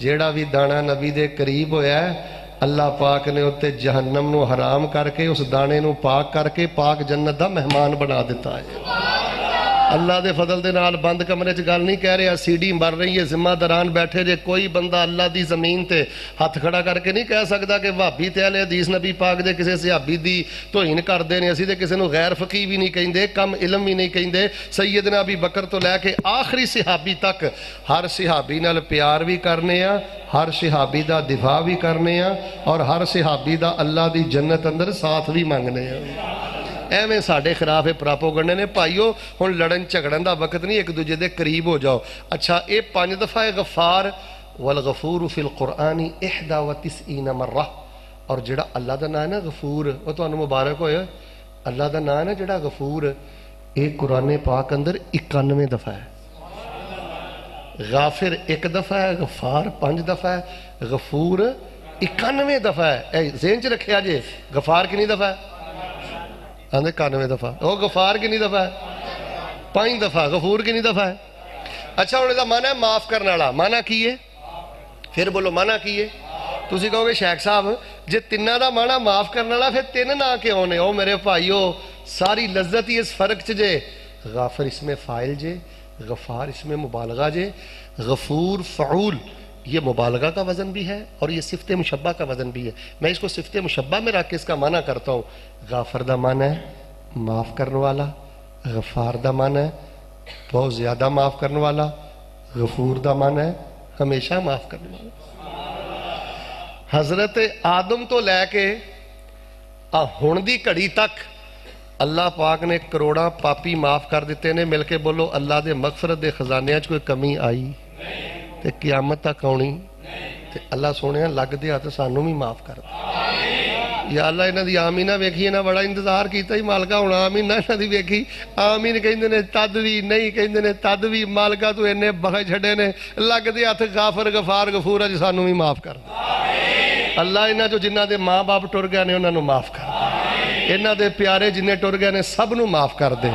ਜਿਹੜਾ ਵੀ ਦਾਣਾ ਨਬੀ ਦੇ ਕਰੀਬ ਹੋਇਆ ਅੱਲਾਹ ਪਾਕ ਨੇ ਉੱਤੇ ਜਹੰਨਮ ਨੂੰ ਹਰਾਮ ਕਰਕੇ ਉਸ ਦਾਣੇ ਨੂੰ ਪਾਕ ਕਰਕੇ ਪਾਕ ਜੰਨਤ ਦਾ ਮਹਿਮਾਨ ਬਣਾ ਦਿੱਤਾ ਹੈ। اللہ دے فضل دے نال بند کمرے چ گل نہیں کہہ رہا، سیڑھی مر رہی ہے، ذمہ داران بیٹھے جے، کوئی بندہ اللہ دی زمین تے ہاتھ کھڑا کر کے نہیں کہہ سکتا کہ وہابی تے اہل حدیث نبی پاک دے کسے صحابی دی توہین کردے نے، اسی تے کسے نو غیر فقیہ بھی نہیں کہندے، کم علم بھی نہیں کہندے۔ سیدنا ابی بکر تو لے کے آخری صحابی تک ہر صحابی نال پیار بھی کرنے ہاں، ہر صحابی دا دفاع بھی کرنے ہاں، اور ہر صحابی دا اللہ دی جنت اندر ساتھ بھی مانگنے ہاں۔ ایویں ساڈے خلاف پراپوگنڈے نے پائیو ہن لڑن جھگڑن دا وقت نہیں، ایک دوجے دے قریب ہو جاؤ۔ اچھا اے 5 دفعہ غفار والغفور فی القرآن 91 مرہ، اور جڑا اللہ دا نام ہے نا غفور، وہ تانوں مبارک ہوئے، اللہ دا نام ہے نا جڑا غفور، اے قرآن پاک اندر 91 دفعہ ہے۔ غافر 1 دفعہ ہے، غفار 5 دفعہ ہے، غفور 91 دفعہ ہے۔ اے ذہن چ رکھیا جے غفار کنی دفعہ ہے؟ 91 دفعہ۔ وہ غفار کنی دفعہ ہے؟ 5 دفعہ۔ غفور کنی دفعہ ہے؟ اچھا ہن دا معنی ہے معاف کرنے والا، معنی کی ہے؟ پھر بولو معنی کی ہے؟ تسی کہو گے شیخ صاحب جے تیناں دا معنی معاف کرنے والا پھر 3 نہ کیوں نے؟ او میرے بھائیو ساری لذت ہی اس فرق چ جے، غافر اس میں فاعل جے، غفار اس میں مبالغہ جے، غفور فعول یہ مبالغہ کا وزن بھی ہے اور یہ صفت مشبہ کا وزن بھی ہے۔ میں اس کو صفت مشبہ میں رکھ کے اس کا معنی کرتا ہوں۔ غافر دا معنی ہے معاف کرنے والا، غفار دا معنی ہے بہت زیادہ معاف کرنے والا، غفور دا معنی ہے ہمیشہ معاف کرنے والا۔ حضرت آدم تو لے کے ہن دی گھڑی تک اللہ پاک نے کروڑاں پاپی معاف کر دیتے نے۔ مل کے بولو اللہ دے مغفرت دے خزانے چ کوئی کمی آئی تے قیامت تک آنی تے اللہ سونے لگ دیا تو سانوں بھی معاف کر دے۔ یا اللہ انہاں دی آمینہ ویکھی، انہاں بڑا انتظار کیتا ہی مالکا ہن آمینہ انہاں دی ویکھی، آمین کہندے نے تد وی نہیں کہندے نے تد وی، مالکا تو اینے بخے چھڑے نے، لگ دے ہتھ غافر غفار غفور اج سانوں بھی معاف کر دے۔ اللہ انہاں جو جنہاں دے ماں باپ ٹر گئے نے انہاں نوں معاف کر دے، انہاں دے پیارے جنہیں ٹر گئے نے سب نوں معاف کر دے۔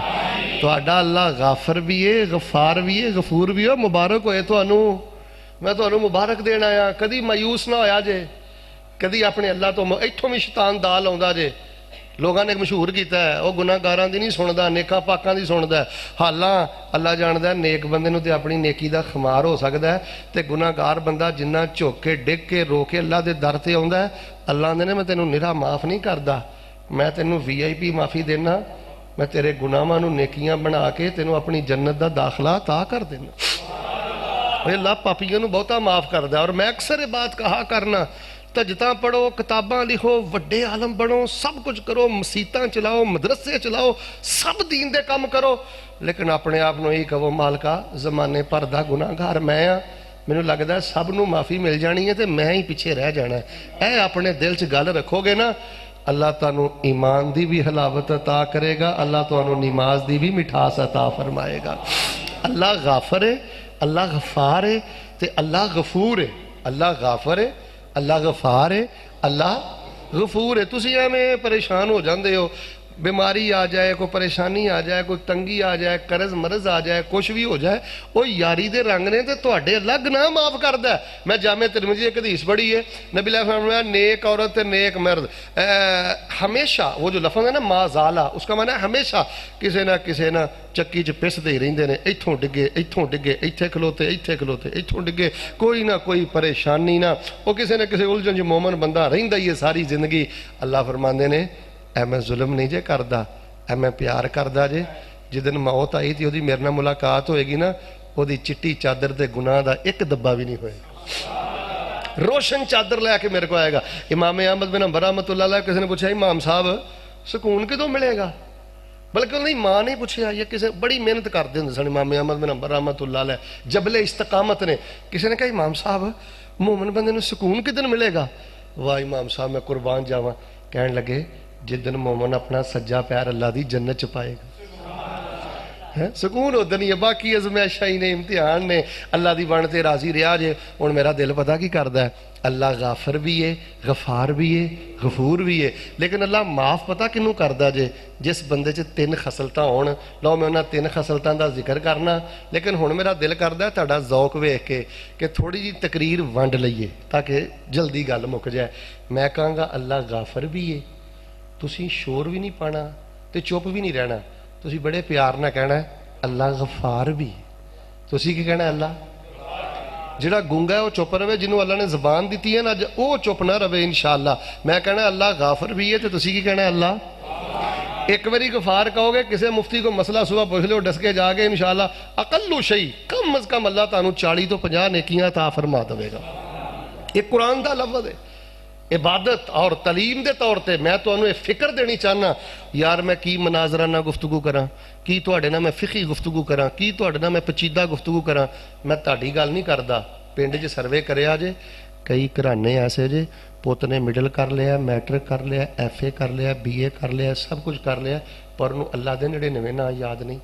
تہاڈا اللہ غافر بھی ہے، غفار بھی ہے، غفور بھی ہے۔ مبارک ہوئے تانوں، میں تانوں مبارک دین آیا۔ کدی مایوس نہ ہویا جے، کدی اپنے اللہ تو ایتھوں بھی شیطان دال آوندا جے۔ لوگاں نے مشہور کیتا ہے وہ گناہ گاراں دی نہیں سندا، نیکاں پاکاں دی سندا ہے۔ حالاں اللہ جاندا ہے نیک بندے نوں تے اپنی نیکی دا خمار ہو سکدا ہے، تے گناہ گار بندہ جنہ جھک کے ڈگ کے رو کے اللہ دے در تے آوندا ہے، اللہ نے میں تینوں نرا معاف نہیں کردا، میں تینوں VIP معافی دینا، میں تیرے گناہاں نوں نیکیاں بنا کے تینوں اپنی جنت دا داخلہ عطا کر دینا۔ اللہ پاپیوں نوں بہتا معاف کردا ہے۔ اور میں اکثر یہ بات کہا کرنا، تجتاں پڑھو، کتاباں لکھو، وڈے عالم بنو، سب کچھ کرو، مسیتاں چلاؤ، مدرسے چلاؤ، سب دین دے کام کرو، لیکن اپنے آپ نوں ہی کہو مالکا زمانے پر دا گناہ گار میں ہاں، مینوں لگدا ہے سب نوں معافی مل جانی ہے تے میں ہی پیچھے رہ جانا ہے۔ اے اپنے دل چ گل رکھو گے نا، اللہ تانوں ایمان دی بھی حلاوت عطا کرے گا، اللہ تانوں نماز دی بھی مٹھاس عطا فرمائے گا۔ اللہ غافر ہے، اللہ غفار ہے تے اللہ غفور ہے۔ اللہ غافر ہے، اللہ غفار ہے، اللہ غفور ہے۔ تسی ایویں پریشان ہو جاندے ہو، بیماری آ جائے، کوئی پریشانی آ جائے، کوئی تنگی آ جائے، قرض مرض آ جائے، کچھ بھی ہو جائے، وہ یاری دے رنگ نے تے تواڈے اللہ گناہ معاف کردا ہے۔ میں جامع ترمذی ایک حدیث پڑھی ہے، نبی علیہ السلام نے فرمایا نیک عورت تے نیک مرد ہمیشہ، وہ جو لفظ ہے نا ما زالا، اس کا معنی ہے ہمیشہ کسے نہ چکی چ پسدے ہی رہندے نے، ایتھوں ڈگے ایتھوں ڈگے، ایتھے کھلوتے ایتھے کھلوتے، ایتھوں ڈگے، کوئی نہ کوئی پریشانی نہ، وہ کسے نہ کسے الجھن جو مومن بندہ رہندا ہی ہے ساری زندگی۔ اللہ فرماندے نے اے میں ظلم نہیں جے کردا، اے میں پیار کردا جے۔ جدن موت آئی تھی وہ میرے نال ملاقات ہوئے گی نا، وہ چٹی چادر تے گناہ دا ایک دبا بھی نہیں ہوئے گا، روشن چادر لے کے میرے کو آئے گا۔ امام احمد بن حنبل رحمۃ اللہ علیہ کسی نے پوچھا امام صاحب سکون کدوں ملے گا؟ بلکہ نہیں ماں نہیں پوچھا، یہ کسی بڑی محنت کرتے ہوں سن امام احمد بن حنبل رحمۃ اللہ علیہ، جبل استقامت نے۔ کسی نے کہا امام صاحب مومن بندے نوں سکون کدن ملے گا؟ واہ امام صاحب میں قربان جاواں، کہن لگے جدن مومن اپنا سجا پیر اللہ دی جنت چ پائے گا۔ سکون ادھر ہی ہے، باقی ازمائشاں ہی نے، امتحان نے، اللہ دی بن تے راضی رہا جے۔ ہن میرا دل پتہ کی کردا ہے، اللہ غافر بھی ہے، غفار بھی ہے، غفور بھی ہے، لیکن اللہ معاف پتہ کنوں کردا جے؟ جس بندے چ 3 خصلتاں ہون۔ لو میں انہاں 3 خصلتاں دا ذکر کرنا، لیکن ہن میرا دل کردا ہے تہاڈا ذوق ویکھ کے کہ تھوڑی جی تقریر ونڈ لئیے تاکہ جلدی گل مک جائے۔ میں کہاں گا اللہ غافر بھی ہے، تسی شور بھی نہیں پانا تے چپ بھی نہیں رہنا، تسی بڑے پیار نہ کہنا ہے اللہ غفار بھی ہے۔ تسی کی کہنا ہے؟ اللہ جڑا گونگا ہے وہ چپ رہے، جنہوں اللہ نے زبان دیتی ہے نا وہ چپ نہ رہے انشاءاللہ۔ میں کہنا ہے اللہ غافر بھی ہے، تو تسی کی کہنا ہے؟ اللہ ایک باری غفار کہو گے، کسی مفتی کو مسئلہ صبح پوچھ لو ڈس کے جا کے انشاءاللہ اقل شیء کم از کم اللہ تعالیٰ 40 تو 50 نیکیاں عطا فرما دے گا۔ یہ قرآن دا لفظ ہے، عبادت اور تعلیم دے طور تے میں تو انہوں فکر دینی چاہنا یار میں کی مناظرہ نہ گفتگو کراں، کی تواڈے نہ میں فقہی گفتگو کراں، کی تواڈے نہ میں پیچیدہ گفتگو کراں۔ میں تہاڈی گل نہیں کردا، پنڈ 'چ سروے کریا جے، کئی گھرانے ایسے جے پوت نے مڈل کر لیا، میٹرک کر لیا، ایف اے کر لیا، بی اے کر لیا، سب کچھ کر لیا، پر انہوں اللہ دے 99 نا یاد نہیں۔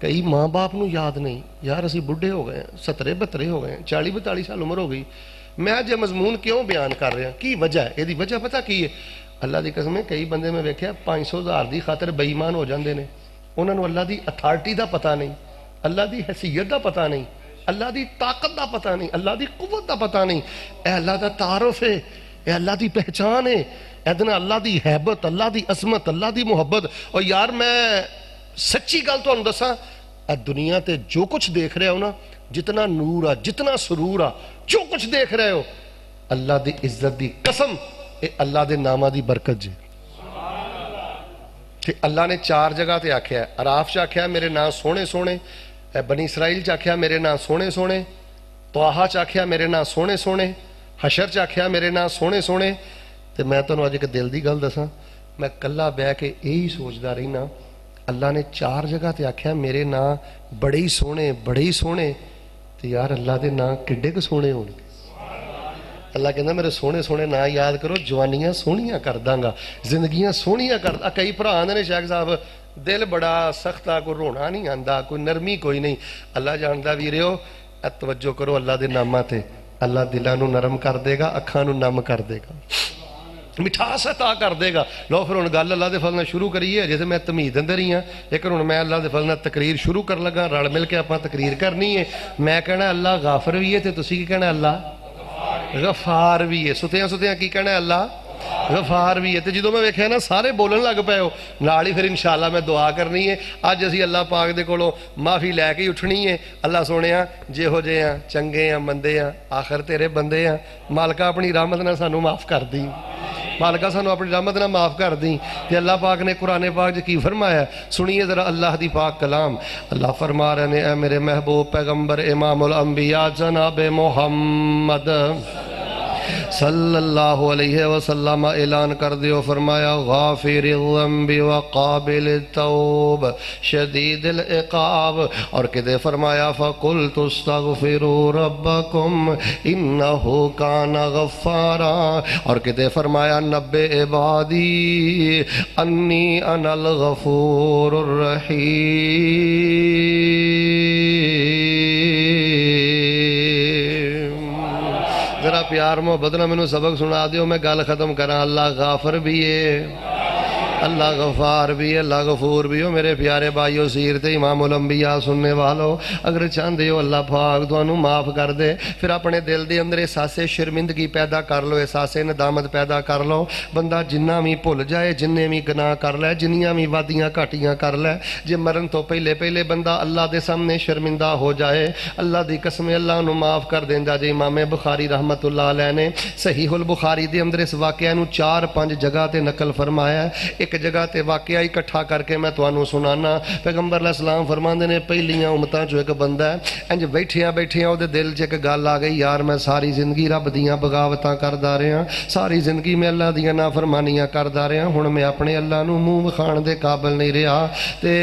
کئی ماں باپ نو یاد نہیں، یار اسی بڈھے ہو گئے ہیں، 70 72 ہو گئے ہیں، 40 42 سال عمر ہو گئی۔ میں آج یہ مضمون کیوں بیان کر رہا کی وجہ ہے؟ یہ وجہ پتہ کی ہے؟ اللہ دی قسم ہے کئی بندے میں ویکھیا 500,000 دی خاطر بے ایمان ہو جاندے نے، انہوں نے اللہ دی اتھارٹی دا پتہ نہیں، اللہ دی حیثیت دا پتہ نہیں، اللہ دی طاقت دا پتہ نہیں، اللہ دی قوت دا پتہ نہیں۔ اے اللہ دا تعارف ہے، اے اللہ دی پہچان ہے، ادنا اللہ دی ہیبت، اللہ دی عظمت، اللہ دی محبت۔ اور یار میں سچی گل تو انہوں دساں، دنیا تے جو کچھ دیکھ رہے ہو نا، جتنا نور آ، جتنا سرور آ، جو کچھ دیکھ رہے ہو، اللہ دی عزت دی قسم اے اللہ دے نامہ دی برکت جے۔ کہ اللہ نے 4 جگہ تے آکھیا ہے، عراف چ آکھیا میرے نام سونے سونے، بنی اسرائیل چ آکھیا میرے نام سونے سونے، طٰہٰ چ آکھیا میرے نام سونے سونے، حشر چ آکھیا میرے نام سونے سونے۔ تے میں تانوں اج ایک دل دی گل دساں، میں کلا بیٹھ کے یہی سوچدا رہنا، اللہ نے 4 جگہ تے آکھیا میرے نام بڑے ہی سونے، بڑے ہی سونے، تے یار اللہ دے نام کڈے کو سونے ہون گے؟ اللہ کہنا میرے سونے سونے نام یاد کرو، جوانیاں سونیاں کر داں گا، زندگیاں سونیاں کر داں۔ کئی بھرا آندے نے شیخ صاحب دل بڑا سخت آ، کوئی رونا نہیں آندا، کوئی نرمی کوئی نہیں۔ اللہ جاندا ویریو توجہ کرو اللہ دے ناماں تے، اللہ دلاں نو نرم کر دے گا، اکھاں نو نم کر دے گا، مٹھاس عطا کر دے گا۔ لو پھر ہن گل اللہ دے فضل نال شروع کریے، جیسے میں تمہید اندر ہی ہاں، لیکن ہن میں اللہ دے فضل نال تقریر شروع کر لگا، رل مل کے آپاں تقریر کرنی ہے۔ میں کہنا اللہ غافر بھی ہے تے تسی کی کہنا اللہ غفار بھی ہے۔ ستیاں ستیاں کی کہنا ہے اللہ غفار بھی ہے۔ تے جدوں میں ویکھیا نا سارے بولن لگ پئے ہو، نال ہی پھر انشاءاللہ میں دعا کرنی ہے۔ اج اسی اللہ پاک دے کولوں معافی لے کے اٹھنی ہے۔ اللہ سونیا جہو جے ہاں، چنگے ہاں، مندے ہاں، آخر تیرے بندے ہاں، مالکا اپنی رحمت نال سانوں معاف کر دیں، مالکہ سانو اپنی رحمت نہ معاف کر دیں۔ کہ اللہ پاک نے قرآن پاک کی فرمایا، سنیے ذرا اللہ دی پاک کلام۔ اللہ فرما رہے ہیں اے میرے محبوب پیغمبر امام الانبیاء جناب محمد صلی اللہ علیہ وسلم اعلان کر دیو، فرمایا غافر الذنب وقابل التوب شدید العقاب، اور کدے فرمایا فقلت استغفروا ربکم انہو کان غفارا، اور کدے فرمایا نبئ عبادی انی انا الغفور الرحیم۔ ذرا پیار محبت نہ مینوں سبق سنا دیو، میں گل ختم کراں۔ اللہ غافر بھی ہے، اللہ غفار بھی ہے، اللہ غفور بھی ہو۔ میرے پیارے بھائیو سیرت امام الانبیاء سننے والو، اگر چاہندے ہو اللہ پاک تانوں معاف کر دے، پھر اپنے دل دے اندر احساس شرمندگی پیدا کر لو، احساس ندامت پیدا کر لو۔ بندہ جنہ بھی بھول جائے، جننے بھی گناہ کر لے، جنیاں بھی وادیاں گھاٹیاں کر لے، جے مرن تو پہلے پہلے بندہ اللہ دے سامنے شرمندہ ہو جائے، اللہ دی قسم اللہ نو معاف کر دیندا جے۔ امام بخاری رحمت اللہ علیہ نے صحیح البخاری دے اندر اس واقعہ نو 4-5 جگہ تے نقل فرمایا ہے۔ ایک جگہ تے واقعہ اکٹھا کر کے میں تانوں سنانا۔ پیغمبر علیہ السلام فرماندے نے پہلیاں امتاں چوں ایک بندہ ہے، انج بیٹھیاں بیٹھیاں او دے دل 'چ ایک گل آ گئی، یار میں ساری زندگی رب دیاں بغاوتاں کردا رہا، ساری زندگی میں اللہ دیاں نافرمانیاں کردا رہا، ہن میں اپنے اللہ نو منہ وکھاਣ دے قابل نہیں رہا، تے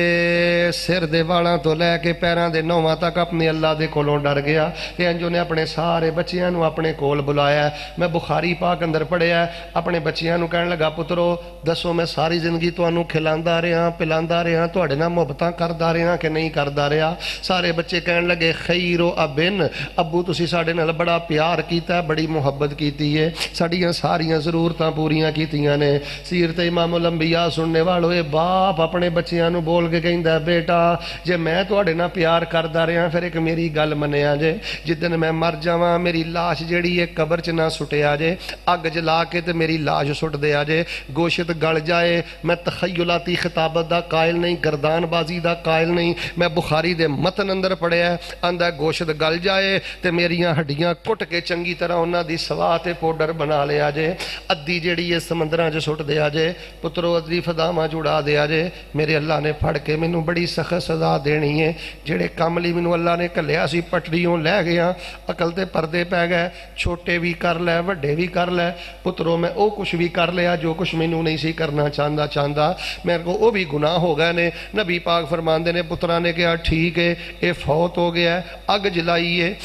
سر دے والاں تو لے کے پیراں دے نوواں تک اپنے اللہ دے کولوں ڈر گیا کہ انج نے اپنے سارے بچیاں نو اپنے کول بلایا۔ میں بخاری پاک اندر پڑھیا، اپنے بچیاں نو کہن لگا پترو دسو میں سارے ਸਾਰੀ ਜ਼ਿੰਦਗੀ ਤੁਹਾਨੂੰ ਖਿਲਾਉਂਦਾ ਰਿਹਾ, ਪਿਲਾਉਂਦਾ ਰਿਹਾ, ਤੁਹਾਡੇ ਨਾਲ ਮੁਹੱਬਤਾਂ ਕਰਦਾ ਰਿਹਾ ਕਿ ਨਹੀਂ ਕਰਦਾ ਰਿਹਾ? ਸਾਰੇ ਬੱਚੇ ਕਹਿਣ ਲੱਗੇ ਖੈਰੋ ਅਬਿਨ, ਅੱਬੂ ਤੁਸੀਂ ਸਾਡੇ ਨਾਲ ਬੜਾ ਪਿਆਰ ਕੀਤਾ, ਬੜੀ ਮੁਹੱਬਤ ਕੀਤੀ ਹੈ, ਸਾਡੀਆਂ ਸਾਰੀਆਂ ਜ਼ਰੂਰਤਾਂ ਪੂਰੀਆਂ ਕੀਤੀਆਂ ਨੇ। ਸੀਰਤ ਇਮਾਮੁਲ ਅੰਬੀਆ ਸੁਣਨੇ ਵਾਲੋਏ, ਬਾਪ ਆਪਣੇ ਬੱਚਿਆਂ ਨੂੰ ਬੋਲ ਕੇ ਕਹਿੰਦਾ ਬੇਟਾ ਜੇ ਮੈਂ ਤੁਹਾਡੇ ਨਾਲ ਪਿਆਰ ਕਰਦਾ ਰਿਹਾ ਫਿਰ ਇੱਕ ਮੇਰੀ ਗੱਲ ਮੰਨਿਆ ਜੇ, ਜਿੱਦਣ ਮੈਂ ਮਰ ਜਾਵਾਂ ਮੇਰੀ ਲਾਸ਼ ਜਿਹੜੀ ਹੈ ਕਬਰ 'ਚ ਨਾ ਸੁੱਟਿਆ ਜੇ, ਅੱਗ ਜਲਾ ਕੇ ਤੇ ਮੇਰੀ ਲਾਸ਼ ਸੁੱਟ ਦਿਆ ਜੇ, ਗੋਸ਼ਤ ਗਲ ਜਾਏ। ਮੈਂ ਤਖਯੁਲਾਤੀ ਖਿਤਾਬਤ ਦਾ ਕਾਇਲ ਨਹੀਂ, ਗਰਦਾਨਬਾਜ਼ੀ ਦਾ ਕਾਇਲ ਨਹੀਂ। ਮੈਂ ਬੁਖਾਰੀ ਦੇ ਮਤਨ ਅੰਦਰ ਪੜਿਆ, ਆਂਦਾ ਗੋਸ਼ਤ ਗਲ ਜਾਏ ਤੇ ਮੇਰੀਆਂ ਹੱਡੀਆਂ ਕੁੱਟ ਕੇ ਚੰਗੀ ਤਰ੍ਹਾਂ ਉਹਨਾਂ ਦੀ ਸਵਾਹ ਤੇ ਪਾਊਡਰ ਬਣਾ ਲਿਆ ਜੇ, ਅੱਧੀ ਜਿਹੜੀ ਹੈ ਸਮੁੰਦਰਾਂ 'ਚ ਸੁੱਟ ਦਿਆ ਜੇ, ਪੁੱਤਰੋ ਅੱਧੀ ਫਦਾਵਾਂ 'ਚ ਉਡਾ ਦਿਆ ਜੇ। ਮੇਰੇ ਅੱਲਾਹ ਨੇ ਫੜ ਕੇ ਮੈਨੂੰ ਬੜੀ ਸਖਤ ਸਜ਼ਾ ਦੇਣੀ ਹੈ। ਜਿਹੜੇ ਕੰਮ ਲਈ ਮੈਨੂੰ ਅੱਲਾਹ ਨੇ ਘੱਲਿਆ ਸੀ ਪਟੜੀਓਂ ਲੈ ਗਿਆ, ਅਕਲ ਤੇ ਪਰਦੇ ਪੈ ਗਏ, ਛੋਟੇ ਵੀ ਕਰ ਲੈ ਵੱਡੇ ਵੀ ਕਰ ਲੈ। ਪੁੱਤਰੋ ਮੈਂ ਉਹ ਕੁਛ ਵੀ ਕਰ ਲਿਆ ਜੋ ਕੁਛ ਮੈਨੂੰ ਨਹੀਂ ਸੀ ਕਰਨਾ ਚਾਹੁੰਦਾ, ਮੇਰੇ ਕੋ ਉਹ ਵੀ ਗੁਨਾਹ ਹੋ ਗਏ ਨੇ। ਨਬੀ ਪਾਕ ਫਰਮਾਉਂਦੇ ਨੇ ਪੁੱਤਰਾਂ ਨੇ ਕਿਹਾ ਠੀਕ ਹੈ ਇਹ ਫੌਤ ਹੋ ਗਿਆ, ਅੱਗ ਜਲਾਈਏ,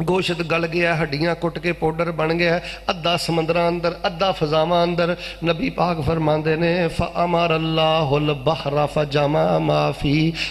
ਗੋਸ਼ਤ ਗਲ ਗਿਆ, ਹੱਡੀਆਂ ਕੁੱਟ ਕੇ ਪਾਊਡਰ ਬਣ ਗਿਆ, ਅੱਧਾ ਸਮੁੰਦਰਾਂ ਅੰਦਰ ਅੱਧਾ ਫਜ਼ਾਵਾਂ ਅੰਦਰ। ਨਬੀ ਪਾਕ ਫਰਮਾਉਂਦੇ ਨੇ ਫਅਮਰ ਅੱਲਾਹੁਲ ਬਹਰਾ ਫਜਮਾ ਮਾਫੀ,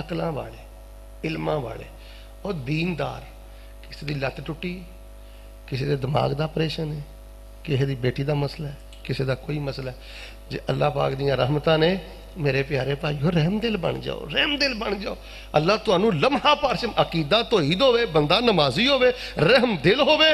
ਅਕਲਾਂ ਵਾਲੇ, ਇਲਮਾਂ ਵਾਲੇ, ਉਹ ਦੀਨਦਾਰ। ਕਿਸੇ ਦੀ ਲੱਤ ਟੁੱਟੀ, ਕਿਸੇ ਦੇ ਦਿਮਾਗ ਦਾ ਆਪਰੇਸ਼ਨ ਹੈ, ਕਿਸੇ ਦੀ ਬੇਟੀ ਦਾ ਮਸਲਾ ਹੈ, ਕਿਸੇ ਦਾ ਕੋਈ ਮਸਲਾ ਹੈ। ਜੇ ਅੱਲਾਹ ਪਾਕ ਦੀਆਂ ਰਹਿਮਤਾਂ ਨੇ ਮੇਰੇ ਪਿਆਰੇ ਭਾਈਓ, ਰਹਿਮਦਿਲ ਬਣ ਜਾਓ, ਰਹਿਮਦਿਲ ਬਣ ਜਾਓ। ਅੱਲਾਹ ਤੁਹਾਨੂੰ ਲਮਹਾ ਭਰ ਚ ਅਕੀਦਾ ਤੋਹੀਦ ਹੋਵੇ, ਬੰਦਾ ਨਮਾਜ਼ੀ ਹੋਵੇ, ਰਹਿਮਦਿਲ ਹੋਵੇ,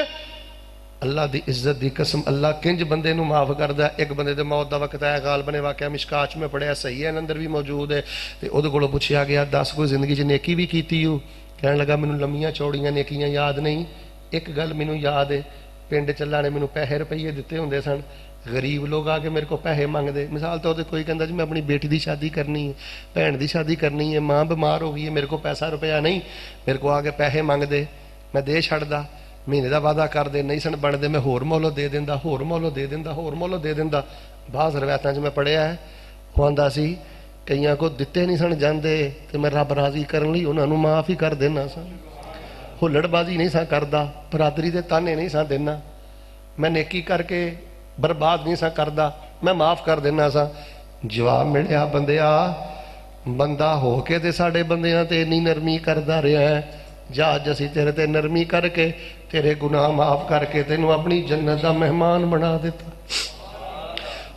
ਅੱਲਾਹ ਦੀ ਇੱਜ਼ਤ ਦੀ ਕਸਮ ਅੱਲਾਹ ਕਿੰਜ ਬੰਦੇ ਨੂੰ ਮਾਫ ਕਰਦਾ। ਇੱਕ ਬੰਦੇ ਦੇ ਮੌਤ ਦਾ ਵਕਤ ਆਇਆ, ਗਾਲਬ ਨੇ ਵਾਕਿਆ ਮਿਸ਼ਕਾਤ ਚ ਮੈਂ ਪੜਿਆ, ਸਹੀ ਹੈ, ਅੰਦਰ ਵੀ ਮੌਜੂਦ ਹੈ। ਤੇ ਉਹਦੇ ਕੋਲੋਂ ਪੁੱਛਿਆ ਗਿਆ, ਦੱਸ ਕੋਈ ਜ਼ਿੰਦਗੀ 'ਚ ਨੇਕੀ ਵੀ ਕੀਤੀ ਹੋ? ਕਹਿਣ ਲੱਗਾ, ਮੈਨੂੰ ਲੰਮੀਆਂ ਚੌੜੀਆਂ ਨੇਕੀਆਂ ਯਾਦ ਨਹੀਂ, ਇੱਕ ਗੱਲ ਮੈਨੂੰ ਯਾਦ ਹੈ, ਪਿੰਡ ਚੱਲਾਂ ਨੇ ਮੈਨੂੰ ਪੈਸੇ ਰੁਪਈਏ ਦਿੱਤੇ ਹੁੰਦੇ ਸਨ, ਗਰੀਬ ਲੋਕ ਆ ਕੇ ਮੇਰੇ ਕੋਲ ਪੈਸੇ ਮੰਗਦੇ। ਮਿਸਾਲ ਤੌਰ 'ਤੇ ਕੋਈ ਕਹਿੰਦਾ ਜੀ ਮੈਂ ਆਪਣੀ ਬੇਟੀ ਦੀ ਸ਼ਾਦੀ ਕਰਨੀ ਹੈ, ਭੈਣ ਦੀ ਸ਼ਾਦੀ ਕਰਨੀ ਹੈ, ਮਾਂ ਬਿਮਾਰ ਹੋ ਗਈ ਹੈ, ਮੇਰੇ ਕੋਲ ਪੈਸਾ ਰੁਪਇਆ ਨਹੀਂ, ਮੇਰੇ ਕੋਲ ਆ ਕੇ ਪੈਸੇ ਮੰਗਦੇ, ਮੈਂ ਦੇ ਛੱਡਦਾ। ਮਹੀਨੇ ਦਾ ਵਾਅਦਾ ਕਰਦੇ, ਨਹੀਂ ਸਨ ਬਣਦੇ, ਮੈਂ ਹੋਰ ਮੌਲੋ ਦੇ ਦਿੰਦਾ, ਹੋਰ ਮੌਲੋ ਦੇ ਦਿੰਦਾ, ਹੋਰ ਮੌਲੋ ਦੇ ਦਿੰਦਾ। ਬਾਜ਼ ਰਵਾਇਤਾਂ 'ਚ ਮੈਂ ਪੜ੍ਹਿਆ ਹੈ, ਉਹ ਆਂਦਾ ਸੀ ਕਈਆਂ ਕੋ ਦਿੱਤੇ ਨਹੀਂ ਸਨ ਜਾਂਦੇ ਤੇ ਮੈਂ ਰੱਬ ਰਾਜ਼ੀ ਕਰਨ ਲਈ ਉਹਨਾਂ ਨੂੰ ਮਾਫ ਹੀ ਕਰ ਦੇਣਾ ਸਾਂ। ਹੁੱਲੜਬਾਜ਼ੀ ਨਹੀਂ ਸਾਂ ਕਰਦਾ, ਬਰਾਦਰੀ ਦੇ ਤਾਨੇ ਨਹੀਂ ਸਾਂ ਦੇਣਾ, ਮੈਂ ਨੇਕੀ ਕਰਕੇ ਬਰਬਾਦ ਨਹੀਂ ਸਾਂ ਕਰਦਾ, ਮੈਂ ਮਾਫ ਕਰ ਦੇਣਾ ਸਾਂ। ਜਵਾਬ ਮਿਲਿਆ, ਬੰਦਿਆ ਬੰਦਾ ਹੋ ਕੇ ਤੇ ਸਾਡੇ ਬੰਦਿਆਂ ਤੇ ਇੰਨੀ ਨਰਮੀ ਕਰਦਾ ਰਿਹਾ ਹੈ, ਜਾ ਅੱਜ ਅਸੀਂ ਤੇਰੇ ਤੇ ਨਰਮੀ ਕਰਕੇ ਤੇਰੇ ਗੁਨਾਹ ਮਾਫ ਕਰਕੇ ਤੈਨੂੰ ਆਪਣੀ ਜੰਨਤ ਦਾ ਮਹਿਮਾਨ ਬਣਾ ਦਿੱਤਾ।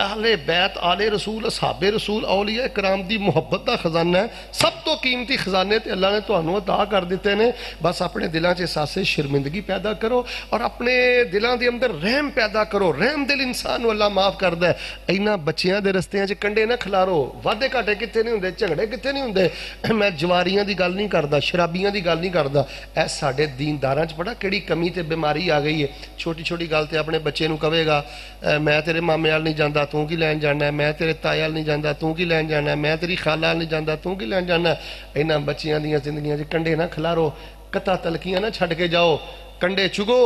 ਅਹਲੇ ਬੈਤ, ਆਲੇ ਰਸੂਲ, ਅਸਹਾਬੇ ਰਸੂਲ, ਔਲੀਆ ਇਕਰਾਮ ਦੀ ਮੁਹੱਬਤ ਦਾ ਖਜ਼ਾਨਾ ਹੈ। ਸਭ ਤੋਂ ਕੀਮਤੀ ਖਜ਼ਾਨੇ ਤੇ ਅੱਲਾਹ ਨੇ ਤੁਹਾਨੂੰ ਅਤਾ ਕਰ ਦਿੱਤੇ ਨੇ। ਬਸ ਆਪਣੇ ਦਿਲਾਂ 'ਚ ਅਹਿਸਾਸੇ ਸ਼ਰਮਿੰਦਗੀ ਪੈਦਾ ਕਰੋ ਔਰ ਆਪਣੇ ਦਿਲਾਂ ਦੇ ਅੰਦਰ ਰਹਿਮ ਪੈਦਾ ਕਰੋ। ਰਹਿਮ ਦਿਲ ਇਨਸਾਨ ਨੂੰ ਅੱਲਾਹ ਮਾਫ ਕਰਦਾ ਹੈ। ਇਹਨਾਂ ਬੱਚਿਆਂ ਦੇ ਰਸਤਿਆਂ 'ਚ ਕੰਡੇ ਨਾ ਖਿਲਾਰੋ। ਵਾਧੇ ਘਾਟੇ ਕਿੱਥੇ ਨਹੀਂ ਹੁੰਦੇ, ਝਗੜੇ ਕਿੱਥੇ ਨਹੀਂ ਹੁੰਦੇ। ਮੈਂ ਜਵਾਰੀਆਂ ਦੀ ਗੱਲ ਨਹੀਂ ਕਰਦਾ, ਸ਼ਰਾਬੀਆਂ ਦੀ ਗੱਲ ਨਹੀਂ ਕਰਦਾ। ਇਹ ਸਾਡੇ ਦੀਨਦਾਰਾਂ 'ਚ ਪਤਾ ਕਿਹੜੀ ਕਮੀ ਤੇ ਬਿਮਾਰੀ ਆ ਗਈ ਹੈ। ਛੋਟੀ ਛੋਟੀ ਗੱਲ ਤੇ ਆਪਣੇ ਬੱਚੇ ਨੂੰ ਕਹੇਗਾ, ਮੈਂ ਤੇਰੇ ਮਾਮੇ ਵਾਲ ਨਹੀਂ ਜਾਂਦਾ, ਤੂੰ ਕੀ ਲੈਣ ਜਾਣਾ, ਮੈਂ ਤੇਰੇ ਤਾਏ ਵਾਲ ਨਹੀਂ ਜਾਂਦਾ, ਤੂੰ ਕੀ ਲੈਣ ਜਾਣਾ, ਮੈਂ ਤੇਰੀ ਖਾਲਾ ਵਾਲ ਨਹੀਂ ਜਾਂਦਾ, ਤੂੰ ਕੀ ਲੈਣ ਜਾਣਾ। ਇਹਨਾਂ ਬੱਚਿਆਂ ਦੀਆਂ ਜ਼ਿੰਦਗੀਆਂ 'ਚ ਕੰਡੇ ਨਾ ਖਿਲਾਰੋ, ਕਤਾ ਤਲਕੀਆਂ ਨਾ ਛੱਡ ਕੇ ਜਾਓ, ਕੰਡੇ ਚੁਗੋ।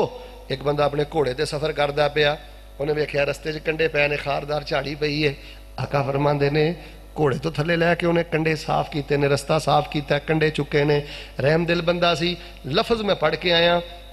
ਇੱਕ ਬੰਦਾ ਆਪਣੇ ਘੋੜੇ ਤੇ ਸਫ਼ਰ ਕਰਦਾ ਪਿਆ, ਉਹਨੇ ਵੇਖਿਆ ਰਸਤੇ 'ਚ ਕੰਡੇ ਪਏ ਨੇ, ਖਾਰਦਾਰ ਝਾੜੀ ਪਈ ਹੈ। ਆਕਾ ਫਰਮਾਉਂਦੇ ਨੇ ਘੋੜੇ ਤੋਂ ਥੱਲੇ ਲੈ ਕੇ ਉਹਨੇ ਕੰਡੇ ਸਾਫ਼ ਕੀਤੇ ਨੇ, ਰਸਤਾ ਸਾਫ਼ ਕੀਤਾ, ਕੰਡੇ ਚੁੱਕੇ ਨੇ। ਰਹਿਮਦਿਲ ਬੰਦਾ ਸੀ। ਲਫ਼ਜ਼ ਮੈਂ ਪੜ੍ਹ ਕੇ ਆਇਆ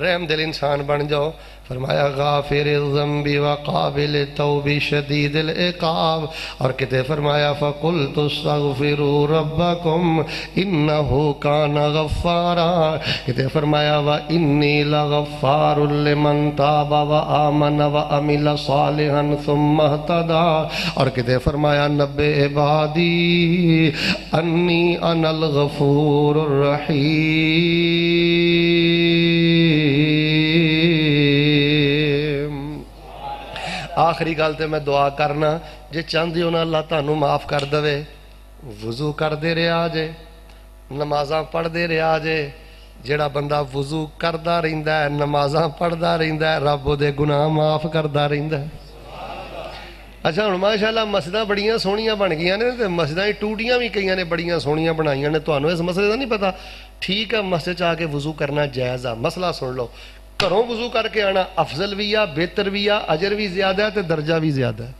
رحم دل انسان بن جاؤ. فرمایا غافر الذنب وقابل التوب شدید العقاب. اور کتے فرمایا فقلت استغفروا ربکم انہ کان غفارا. کتے فرمایا وانی لغفار لمن تاب وآمن وعمل صالحا ثم اہتدی. اور کتے فرمایا نبئ عبادی انی انا الغفور الرحیم. آخری گل تے میں دعا کرنا جے چاہندے ہو نا اللہ تانوں معاف کر دے. وضو کردے رہا جے, نمازاں پڑھدے رہا جے. جیڑا بندہ وضو کردا رہندا ہے, نمازاں پڑھدا رہندا ہے, رب دے گناہ معاف کردا رہندا ہے. اچھا ہن ماشاءاللہ مسجداں بڑیاں سونیاں بن گئیاں نے تے مسجداں ٹوٹیاں بھی کئیاں نے بڑیاں سونیاں بنائیاں نے. تانوں اس مسئلے دا نہیں پتہ. ٹھیک ہے مسجد آ کے وضو کرنا جائز ہے, مسئلہ سن لو. گھروں وضو کر کے آنا افضل بھی آ, بہتر بھی آ, اجر بھی زیادہ ہے تے درجہ بھی زیادہ ہے.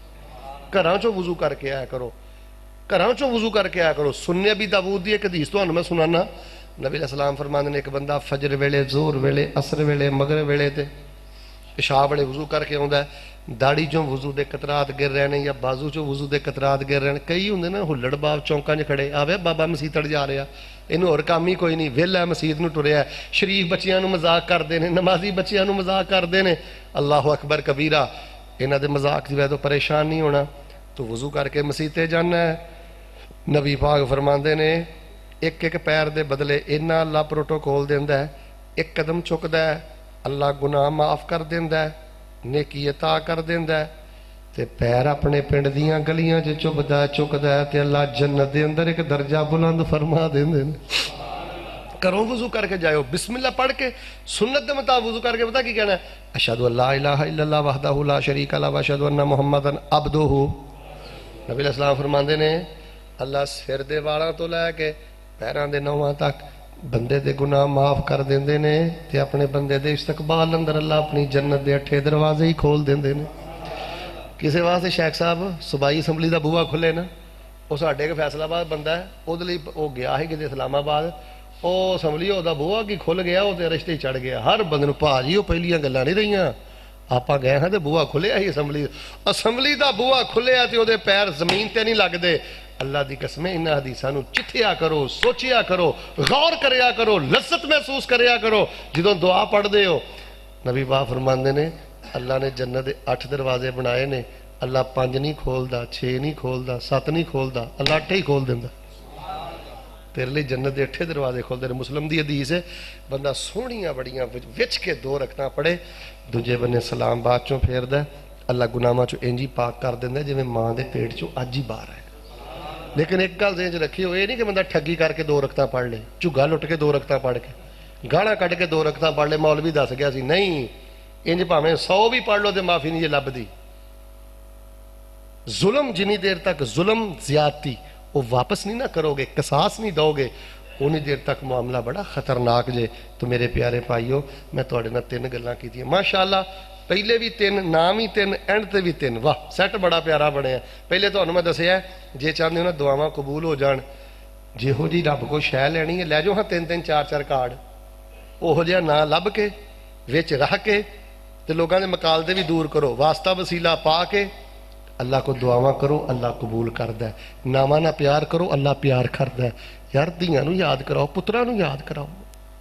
گھراں چوں وضو کر کے آیا کرو, گھراں چوں وضو کر کے آیا کرو. سننے ابی داؤد دی ایک حدیث تانوں میں سنانا. نبی علیہ السلام فرماندے نے ایک بندہ فجر ویلے, ظہر ویلے, عصر ویلے, مغرب ویلے تے عشاء ویلے وضو کر کے آوندا ہے. داڑھی چوں وضو دے قطرات گر رہے ہیں یا بازو چوں وضو دے قطرات گر رہے ہیں. کئی ہوندے نا ہلڑ باب چونکاں 'چ کھڑے, آوے بابا مسیتڑ جا رہا, اینوں ہور کام ہی کوئی نہیں, ویلا مسجد نوں ٹریا. شریف بچیاں نوں مذاق کردے نے, نمازی بچیاں نوں مذاق کردے نے. اللہ اکبر کبیرہ. انہاں دے مذاق دی وجہ تو پریشان نہیں ہونا. تو وضو کر کے مسجد تے جانا ہے. نبی پاک فرماندے نے ایک ایک پیر دے بدلے اینا اللہ پروٹوکول دیندا ہے. ایک قدم چکدا ہے اللہ گناہ معاف کر دیندا ہے, نیکی عطا کر دیندا ہے. تے پیر اپنے پنڈ دیاں گلیاں چ چکدا ہے تے اللہ جنت دے اندر ایک درجہ بلند فرما دیندے نے. کرو وضو کر کے جائو, بسم اللہ پڑھ کے سنت دے مطابق وضو کر کے پتہ کی کہنا ہے, اشہد ان لا الہ الا اللہ وحدہ لا شریک لہ واشہد ان محمدا عبدہ. نبی علیہ السلام فرماندے نے اللہ سر دے والاں تو لے کے پیراں دے نواں تک بندے دے گناہ معاف کر دیندے نے تے اپنے بندے دے استقبال اندر اللہ اپنی جنت دے 8 دروازے ہی کھول دیندے نے. کسی واسطے شیخ صاحب صوبائی اسمبلی دا بوہا کھلے نا, وہ ساڈے کے فیصلہ آباد بندہ ہے, وہ وہ گیا ہی کتے اسلام آباد, وہ اسمبلی وہ بوہا کی کھل گیا, وہ رشتے چڑھ گیا. ہر بندے نوں بھاجی وہ پہلیاں گلاں نہیں رہیاں, آپ گئے ہیں تے بوہا کھلیا ہی اسمبلی دا بوہا کھلیا تے وہ پیر زمین تے نہیں لگدے. اللہ دی قسم انہاں حدیثاں نوں چتھیا کرو, سوچیا کرو, غور کریا کرو, لذت محسوس کریا کرو جدوں دعا پڑھ دے ہو. نبی پاک فرماندے نے اللہ نے جنت دے 8 دروازے بنائے نے, اللہ 5 نہیں کھولدا, 6 نہیں کھولدا, 7 نہیں کھولدا, اللہ 8 ہی کھول دیندا. تیرے لیے جنت دے 8 دروازے کھول دے. مسلم دی حدیث ہے, بندہ سونیاں بڑیاں وچ کے 2 رکعتاں پڑھے, دوجے بنے سلام بعد چوں پھیردا, اللہ گناہاں چوں انج ہی پاک کر دیندا جویں ماں دے پیٹ چوں اج ہی باہر ہے. لیکن ایک گل ذہن چ رکھیو, یہ نہیں کہ بندہ ٹھگی کر کے 2 رکعتاں پڑھ لے, جھگا لٹ کے 2 رکعتاں پڑھ کے, گاڑا کٹ کے 2 رکعتاں پڑھ لے, مولوی دس گیا سی. نہیں, انج بھاویں 100 بھی پڑھ لو تے معافی نہیں جے لبدی. ظلم جنی دیر تک ظلم زیادتی وہ واپس نہیں نہ کرو گے, قصاص نہیں دو گے, اونی دیر تک معاملہ بڑا خطرناک جے. تو میرے پیارے بھائیو, میں تواڈے نال 3 گلاں کیتیاں ماشاءاللہ. پہلے بھی 3, نام ہی 3, اینڈ تے بھی 3. واہ سیٹ بڑا پیارا بنیا. پہلے تانوں میں دسیا جے چاہندے ہو نا دعاواں قبول ہو جان, جہو جی رب کو شے لینی ہے لے جاؤ ہاں 3-3 4-4 کارڈ, اوہو جہا نا لب کے وچ رہ کے تے لوگاں دے مقالدے بھی دور کرو, واسطہ وسیلہ پا کے اللہ کو دعاواں کرو, اللہ قبول کردا ہے. ناواں نہ پیار کرو, اللہ پیار کردا ہے. یار دھیاں نوں یاد کراؤ, پتراں نوں یاد کراؤ.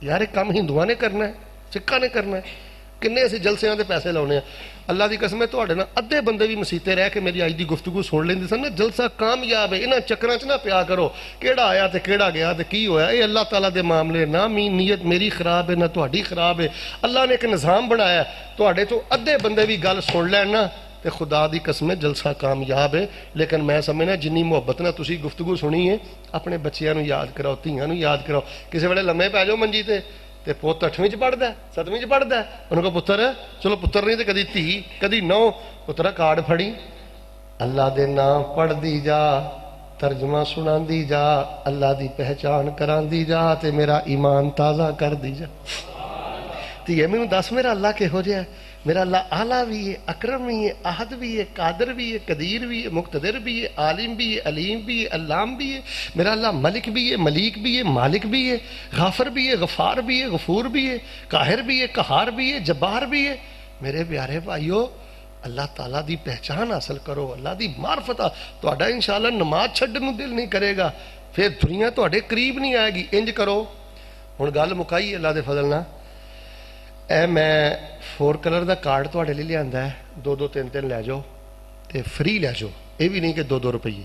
یار ایک کام ہندوؤں نے کرنا ہے, سکھاں نے کرنا ہے. کنے اسی جلسیاں دے پیسے لاؤنے ہیں. اللہ دی قسم ہے تواڈے نال ادھے بندے بھی مسیتے رہ کے میری اج دی گفتگو سن لیندے سن نا, جلسہ کامیاب ہے. انہاں چکراں 'چ نہ پیا کرو کیڑا آیا تے کیڑا گیا تے کی ہویا. اے اللہ تعالیٰ دے معاملے, نہ نیت میری خراب ہے نہ تہاڈی خراب ہے. اللہ نے ایک نظام بنایا ہے, تواڈے تو ادھے بندے بھی گل سن لین نا تے خدا دی قسم ہے جلسہ کامیاب ہے. لیکن میں سمجھنا جنی محبت نہ تسی گفتگو سنی ہے, اپنے بچیاں نوں یاد کراؤ, دھیاں نوں یاد کراؤ. کسی ویلے لمے پی جاؤ منجی تے پوت 8ویں پڑھتا ہے, 7ویں پڑھتا ہے, انہوں کو پتر ہے, چلو پتر نہیں تو کدی دھی کدی نو, پتر کارڈ پھڑی, اللہ دے نام پڑھ دی جا, ترجمہ سنا دی جا, اللہ دی پہچان کران دی جا, تے میرا ایمان تازہ کر دی جا. تے یہ میں دس میرا اللہ کہہو جہا ہے, میرا اللہ اعلیٰ بھی ہے، اکرم بھی ہے، احد بھی ہے، قادر بھی ہے، قدیر بھی ہے، مقتدر بھی ہے، عالم بھی ہے، علیم بھی ہے، علام بھی ہے۔ میرا اللہ ملک بھی ہے، ملیک بھی ہے، مالک بھی ہے، غافر بھی ہے، غفار بھی ہے، غفور بھی ہے، قاہر بھی ہے، قہار بھی ہے، جبار بھی ہے۔ میرے پیارے بھائیو، اللہ تعالیٰ دی پہچان حاصل کرو، اللہ دی معرفت تہاڈا انشاءاللہ نماز چھڈن نوں دل نہیں کرے گا، پھر دنیا تہاڈے قریب نہیں آئے گی۔ انج کرو، ہن گل مکائی اللہ دے فضل نال۔ اے میں 4 کلر دا کارڈ تہاڈے لئی لیاندا ہے، 2 3 لے جاؤ تے فری لے جاؤ، یہ بھی نہیں کہ 2 روپیے،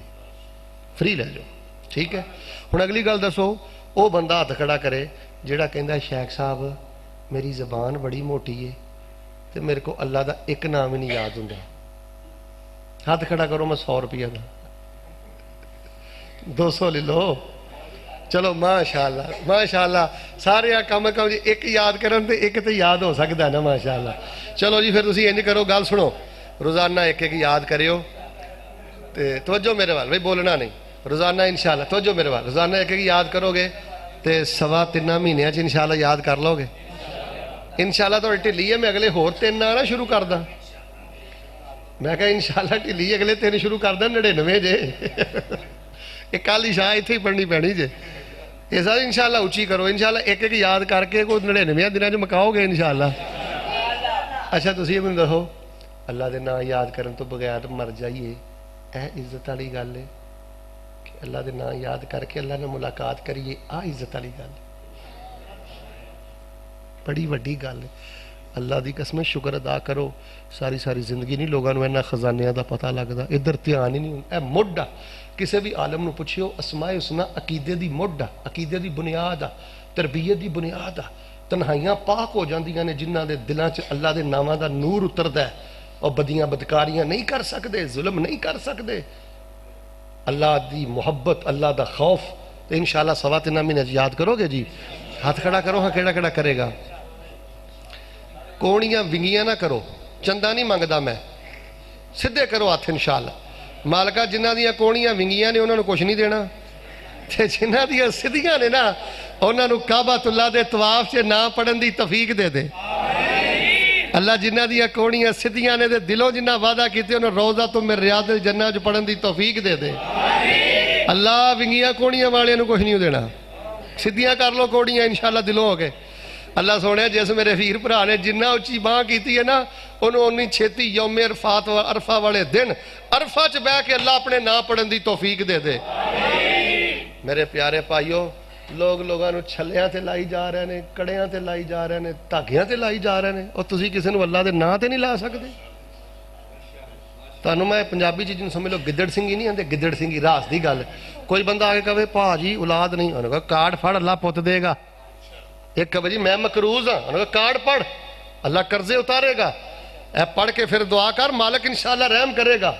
فری لے جاؤ، ٹھیک ہے۔ ہن اگلی گل دسو، وہ بندہ ہاتھ کھڑا کرے جیڑا کہندا شیخ صاحب میری زبان بڑی موٹی ہے تے میرے کو اللہ دا ایک نام ہی نہیں یاد ہوندا، ہاتھ کھڑا کرو، میں 100 روپیہ دا 200 لے لو، چلو ماشاءاللہ ماشاءاللہ، سارے کم کم جی ایک یاد کرن تے ایک تے یاد ہو سکتا ہے نا ماشاءاللہ۔ چلو جی پھر تسی انج کرو، گل سنو، روزانہ ایک ایک یاد کریو تے توجہ میرے وال، بھائی بولنا نہیں، روزانہ انشاءاللہ توجہ میرے وال، روزانہ ایک ایک یاد کرو گے تے 3.25 مہینے انشاءاللہ یاد کر لو گے انشاءاللہ۔ تو ٹھلی ہے، میں اگلے ہور 3 نہ شروع کر دا، میں کہا انشاءاللہ ٹھلی اگلے 3 شروع کر دا، 99 جے ایک کل ہی شاہ اتنے ہی پڑھنی پینی جے، یہ سب انشاءاللہ اچھی کرو، انشاءاللہ ایک ایک یاد کر کے کوئی 99 دنوں جو مکاؤ گے انشاءاللہ۔ اچھا تسی یہ دسو، اللہ دے نام یاد کرن تو بغیر مر جائیے، اے عزت والی گل ہے کہ اللہ دے نام یاد کر کے اللہ نے ملاقات کریے، عزت والی گل بڑی وڈی گل ہے۔ اللہ دی قسم شکر ادا کرو، ساری زندگی نہیں لوگوں نے انہاں خزانیاں دا پتہ لگدا، ادھر دھیان ہی نہیں، اے مڈ آ، کسی بھی عالم نو پوچھو اسماء الحسنی عقیدے دی مڈ آ، عقیدے دی بنیاد آ، تربیت دی بنیاد آ۔ تنہائیاں پاک ہو جاندیاں نے جنہاں دے دلاں چ اللہ دے ناماں دا نور اتردا ہے، اور بدیاں بدکاریاں نہیں کر سکدے، ظلم نہیں کر سکدے، اللہ دی محبت، اللہ دا خوف۔ تو انشاءاللہ 3.25 مہینے یاد کرو گے جی، ہاتھ کھڑا کرو، ہاں کیڑا کیڑا کرے گا، کونیاں ونگیاں نہ کرو، چندہ نہیں منگدا میں، سدھے کرو ہاتھ انشاءاللہ۔ مالکہ جنہ دیاں کونیاں ونگیاں نے انہوں نے کچھ نہیں دینا، تے جنہ دیاں سدھیاں نے نا انہوں نے کعبۃ اللہ دے طواف سے نہ پڑھن دی توفیق دے دے۔ اللہ جنہ دیاں کونیاں سدھیاں نے دے دلوں جنہ وعدہ کیتے انہوں روزہ تو میں ریاض الجنہ جو پڑھن دی توفیق دے دے۔ اللہ ونگیاں کونیاں والے نے کچھ نہیں دینا، سدھیاں کر لو کونیاں انشاءاللہ دلوں ہو گئے۔ اللہ سونے جس میرے فیر بھرا نے جنہ اچھی باں کیتی ہے نا، انہوں انہی چھیتی یوم عرفات و عرفہ والے دن عرفہ چ بہ کے اللہ اپنے نام پڑھن دی توفیق دے دے۔ میرے پیارے پائیو، لوگوں نے چھلیاں تے لائی جا رہے ہیں، کڑیاں تے لائی جا رہے ہیں، دھاگیاں تے لائی جا رہے ہیں، اور تسی کسی نے اللہ دے نام تے نہیں لا سکتے۔ تانوں میں پنجابی جی جن سمجھ لو گدڑ سنگھی نہیں آندے، گدڑ سنگھی راس دی گل۔ کوئی بندہ آگے کہے پا جی اولاد نہیں، انہوں نے کہا کارڈ پھڑ اللہ پت دے گا۔ ایک کہ جی میں مقروض ہاں، انہوں نے کہا کارڈ پڑھ اللہ قرضے اتارے گا، اے پڑھ کے پھر دعا کر مالک انشاءاللہ رحم کرے گا۔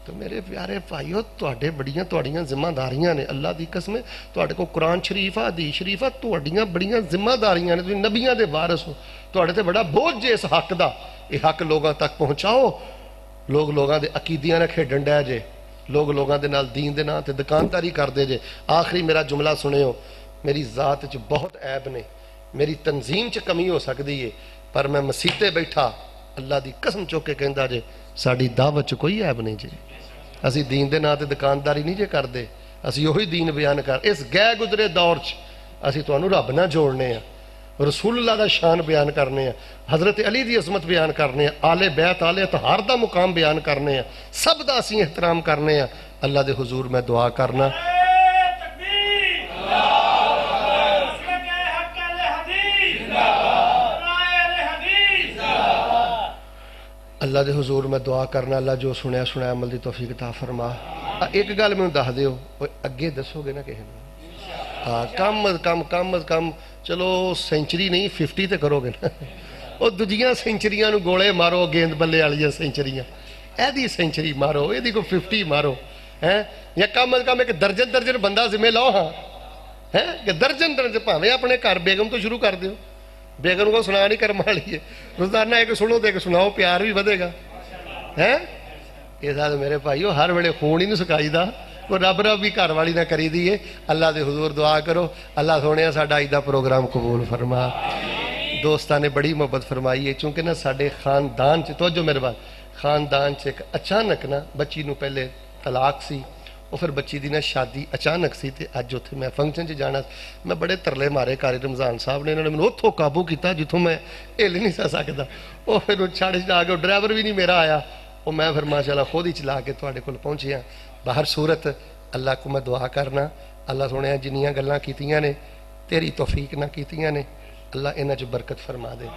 تو میرے پیارے بھائیو، تواڈے بڑیاں ذمہ داریاں نے، اللہ دی قسم تواڈے کو قرآن شریف حدیث شریف تواڈیاں بڑیاں ذمہ داریاں نے، تسی نبیاں دے وارث ہو، تواڈے تے بڑا بوجھ جے اس حق دا، یہ حق لوگاں تک پہنچاؤ۔ لوگاں دے عقیدیاں نہ کھیڈن ڈے جے، لوگاں دے نال دین دے نام تے دکانداری کر دے جے۔ آخری میرا جملہ سنیو، میری ذات چ بہت عیب نے، میری تنظیم چ کمی ہو سکتی ہے، پر میں مسیتے بیٹھا اللہ دی قسم چوک کے کہندا جے ساڈی دعوت چ کوئی عیب نہیں جے، اسی دین دے نام تے دکانداری نہیں جے کردے، اسی وہی دین بیان کر، اس گئے گزرے دور چ اسی تانوں رب نہ جوڑنے ہیں، رسول اللہ دا شان بیان کرنے ہیں، حضرت علی دی عظمت بیان کرنے ہیں، آل بیت آل اطہار دا مقام بیان کرنے ہیں، سب دا اسی احترام کرنے ہیں۔ اللہ دے حضور میں دعا کرنا، اللہ دے حضور میں دعا کرنا، اللہ جو سنیا عمل دی توفیق عطا فرما۔ ایک گل میں دس دیو، اگے دسو گے نا کہے کم از کم چلو سینچری نہیں 50 تے کرو گے نا، وہ دجیاں سینچریاں نو گولے مارو، گیند بلے والیاں سینچریاں، ایدی سینچری مارو، ایدی کو 50 مارو، یا کم از کم ایک درجن بندہ ذمہ لو، ہاں کہ درجن پاویں اپنے گھر بیگم تو شروع کر دیو، بیگم کو سنا نہیں کرما لیے، روزانہ ایک سنو دے کے سناؤ، پیار بھی بدے گا۔ یہ ساتھ میرے بھائیو ہر ویلے خون ہی نہیں سکائی دا، وہ رب بھی گھر والی نہ کری دیے۔ اللہ دے حضور دعا کرو اللہ سونے ساڈا اج دا پروگرام قبول فرما۔ دوستاں نے بڑی محبت فرمائی ہے چونکہ نا ساڈے خاندان چ توجہ میرے بال خاندان چ ایک اچانک نا بچی نو پہلے طلاق سی وہ پھر بچی دی نا شادی اچانک سی تے اج اوتھے میں فنکشن چ جانا میں بڑے ترلے مارے قاری رمضان صاحب نے انہوں نے مینوں اوتھوں قابو کیتا جتھوں میں ہل نہیں سکدا وہ پھر چھڑ آ کے ڈرائیور بھی نہیں میرا آیا وہ میں پھر ماشاءاللہ خود ہی چلا کے تواڈے کول پہنچیا باہر صورت اللہ کو میں دعا کرنا اللہ سونے جنیاں گلاں کیتیاں نے تیری توفیق نہ کیتیاں نے اللہ انہاں چ برکت فرما دے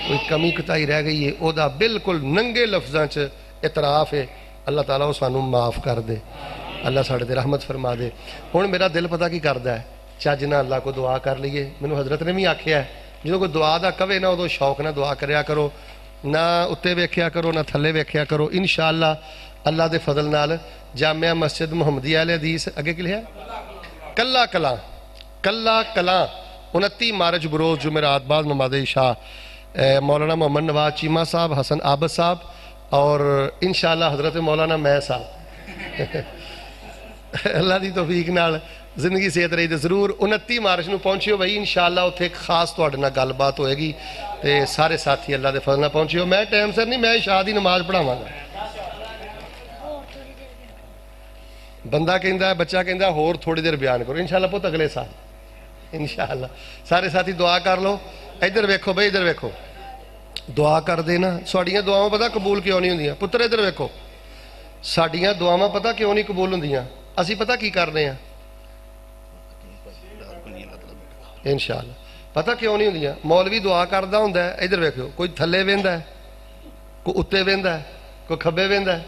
کوئی کمی کتائی رہ گئی ہے او دا بالکل ننگے لفظاں چ اعتراف ہے اللہ تعالیٰ وہ سانوں معاف کر دے اللہ ساڑھے دے رحمت فرما دے ہن میرا دل پتہ کی کردا ہے چج نہ اللہ کو دعا کر لیے مینوں حضرت نے بھی آکھیا ہے جدوں کوئی دعا دا کہے نا ادوں شوق نہ دعا کریا کرو نہ اتے ویکھیا کرو نہ تھلے ویکھیا کرو انشاءاللہ اللہ دے فضل نال جامعہ مسجد محمدیہ اہل حدیث اگے کی لکھیا کلا کلاں 29 مارچ بروز جمعرات بعد نماز عشاء مولانا محمد نواز چیمہ صاحب حسن عابد صاحب اور انشاءاللہ حضرت مولانا میں صاحب اللہ دی توفیق نال زندگی صحت رہی تے ضرور 29 مارچ نو پہنچیو بھائی انشاءاللہ اتھے ایک خاص تواڈے نال گل بات ہوئے گی تے سارے ساتھی اللہ دے فضل نال پہنچیو میں ٹائم سر نہیں میں عشاء دی نماز پڑھاواں گا بندہ کہندا ہے بچہ کہندا ہے ہور تھوڑی دیر بیان کرو انشاءاللہ پوت اگلے سال انشاءاللہ سارے ساتھی دعا کر لو ادھر ویکھو بھائی ادھر ویکھو دعا کر دینا ساڈیاں دعاواں پتہ قبول کیوں نہیں ہوندیاں پتر ادھر ویکھو ساڈیاں دعاواں پتہ کیوں نہیں قبول ہوندیاں اسی پتہ کی کرنے ہیں انشاءاللہ پتہ کیوں نہیں ہوندیاں مولوی دعا کردا ہوندا ہے ادھر ویکھو کوئی تھلے ویندا ہے کوئی اتے ویندا ہے کوئی کھبے ویندا ہے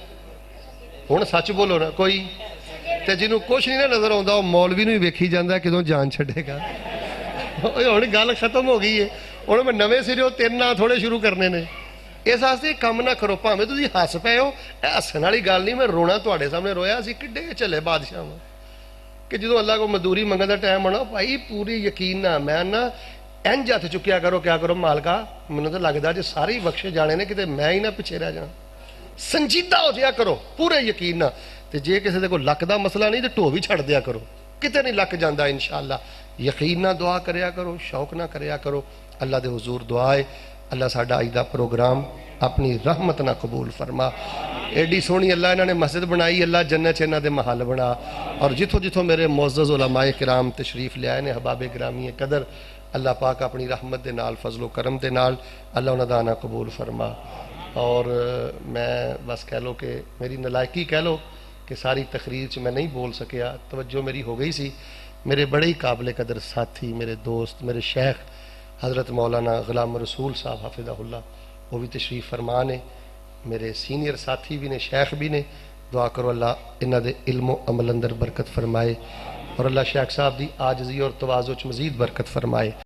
ہن سچ بولو نا کوئی تے جنوں کچھ نہیں نہ نظر آਉਂدا وہ مولوی نوں ہی ویکھی جاندا ہے کدوں جان چھڈے گا ہن گل ختم ہو گئی ہے ہن میں نویں سرے تین نہ تھوڑے شروع کرنے نے اس واسطے کم نہ کرو بھاویں تسی ہس پئے ہو ہسن والی گل نہیں میں رونا تواڈے سامنے رویا اسی کڈے چلے بادشاہ کہ جدوں اللہ کو مزدوری منگن دا ٹائم ہونا بھائی پوری یقین نہ میں نہ انج ہتھ چکیا کرو کیا کرو مالکا مینوں تو لگدا جے سارے بخشے جانے نے کتے میں ہی نہ پیچھے رہ جانا سنجیدہ ہو جایا کرو پورے یقین نہ تے جے کسی دے کوئی لک دا مسئلہ نہیں تے ٹو بھی چھڑ دیا کرو کتے نہیں لک جاندا انشاءاللہ یقین نہ دعا کریا کرو شوق نہ کریا کرو اللہ دے حضور دعا ہے اللہ ساڈا اج دا پروگرام اپنی رحمت نہ قبول فرما ایڈی سونی اللہ انہوں نے مسجد بنائی اللہ جنت چ انہاں دے محل بنا اور جتھوں جتھوں میرے معزز علماء کرام تشریف لے آئے نے حباب گرامی قدر اللہ پاک اپنی رحمت دے نال فضل و کرم دے نال اللہ انہاں دا آنا قبول فرما اور میں بس کہہ لو کہ میری نلائکی کہہ لو کہ ساری تقریر چ میں نہیں بول سکیا توجہ میری ہو گئی سی میرے بڑے ہی قابل قدر ساتھی میرے دوست میرے شیخ حضرت مولانا غلام رسول صاحب حفظہ اللہ وہ بھی تشریف فرما نے میرے سینئر ساتھی بھی نے شیخ بھی نے دعا کرو اللہ انہاں دے علم و عمل اندر برکت فرمائے اور اللہ شیخ صاحب دی عاجزی اور تواضع چ مزید برکت فرمائے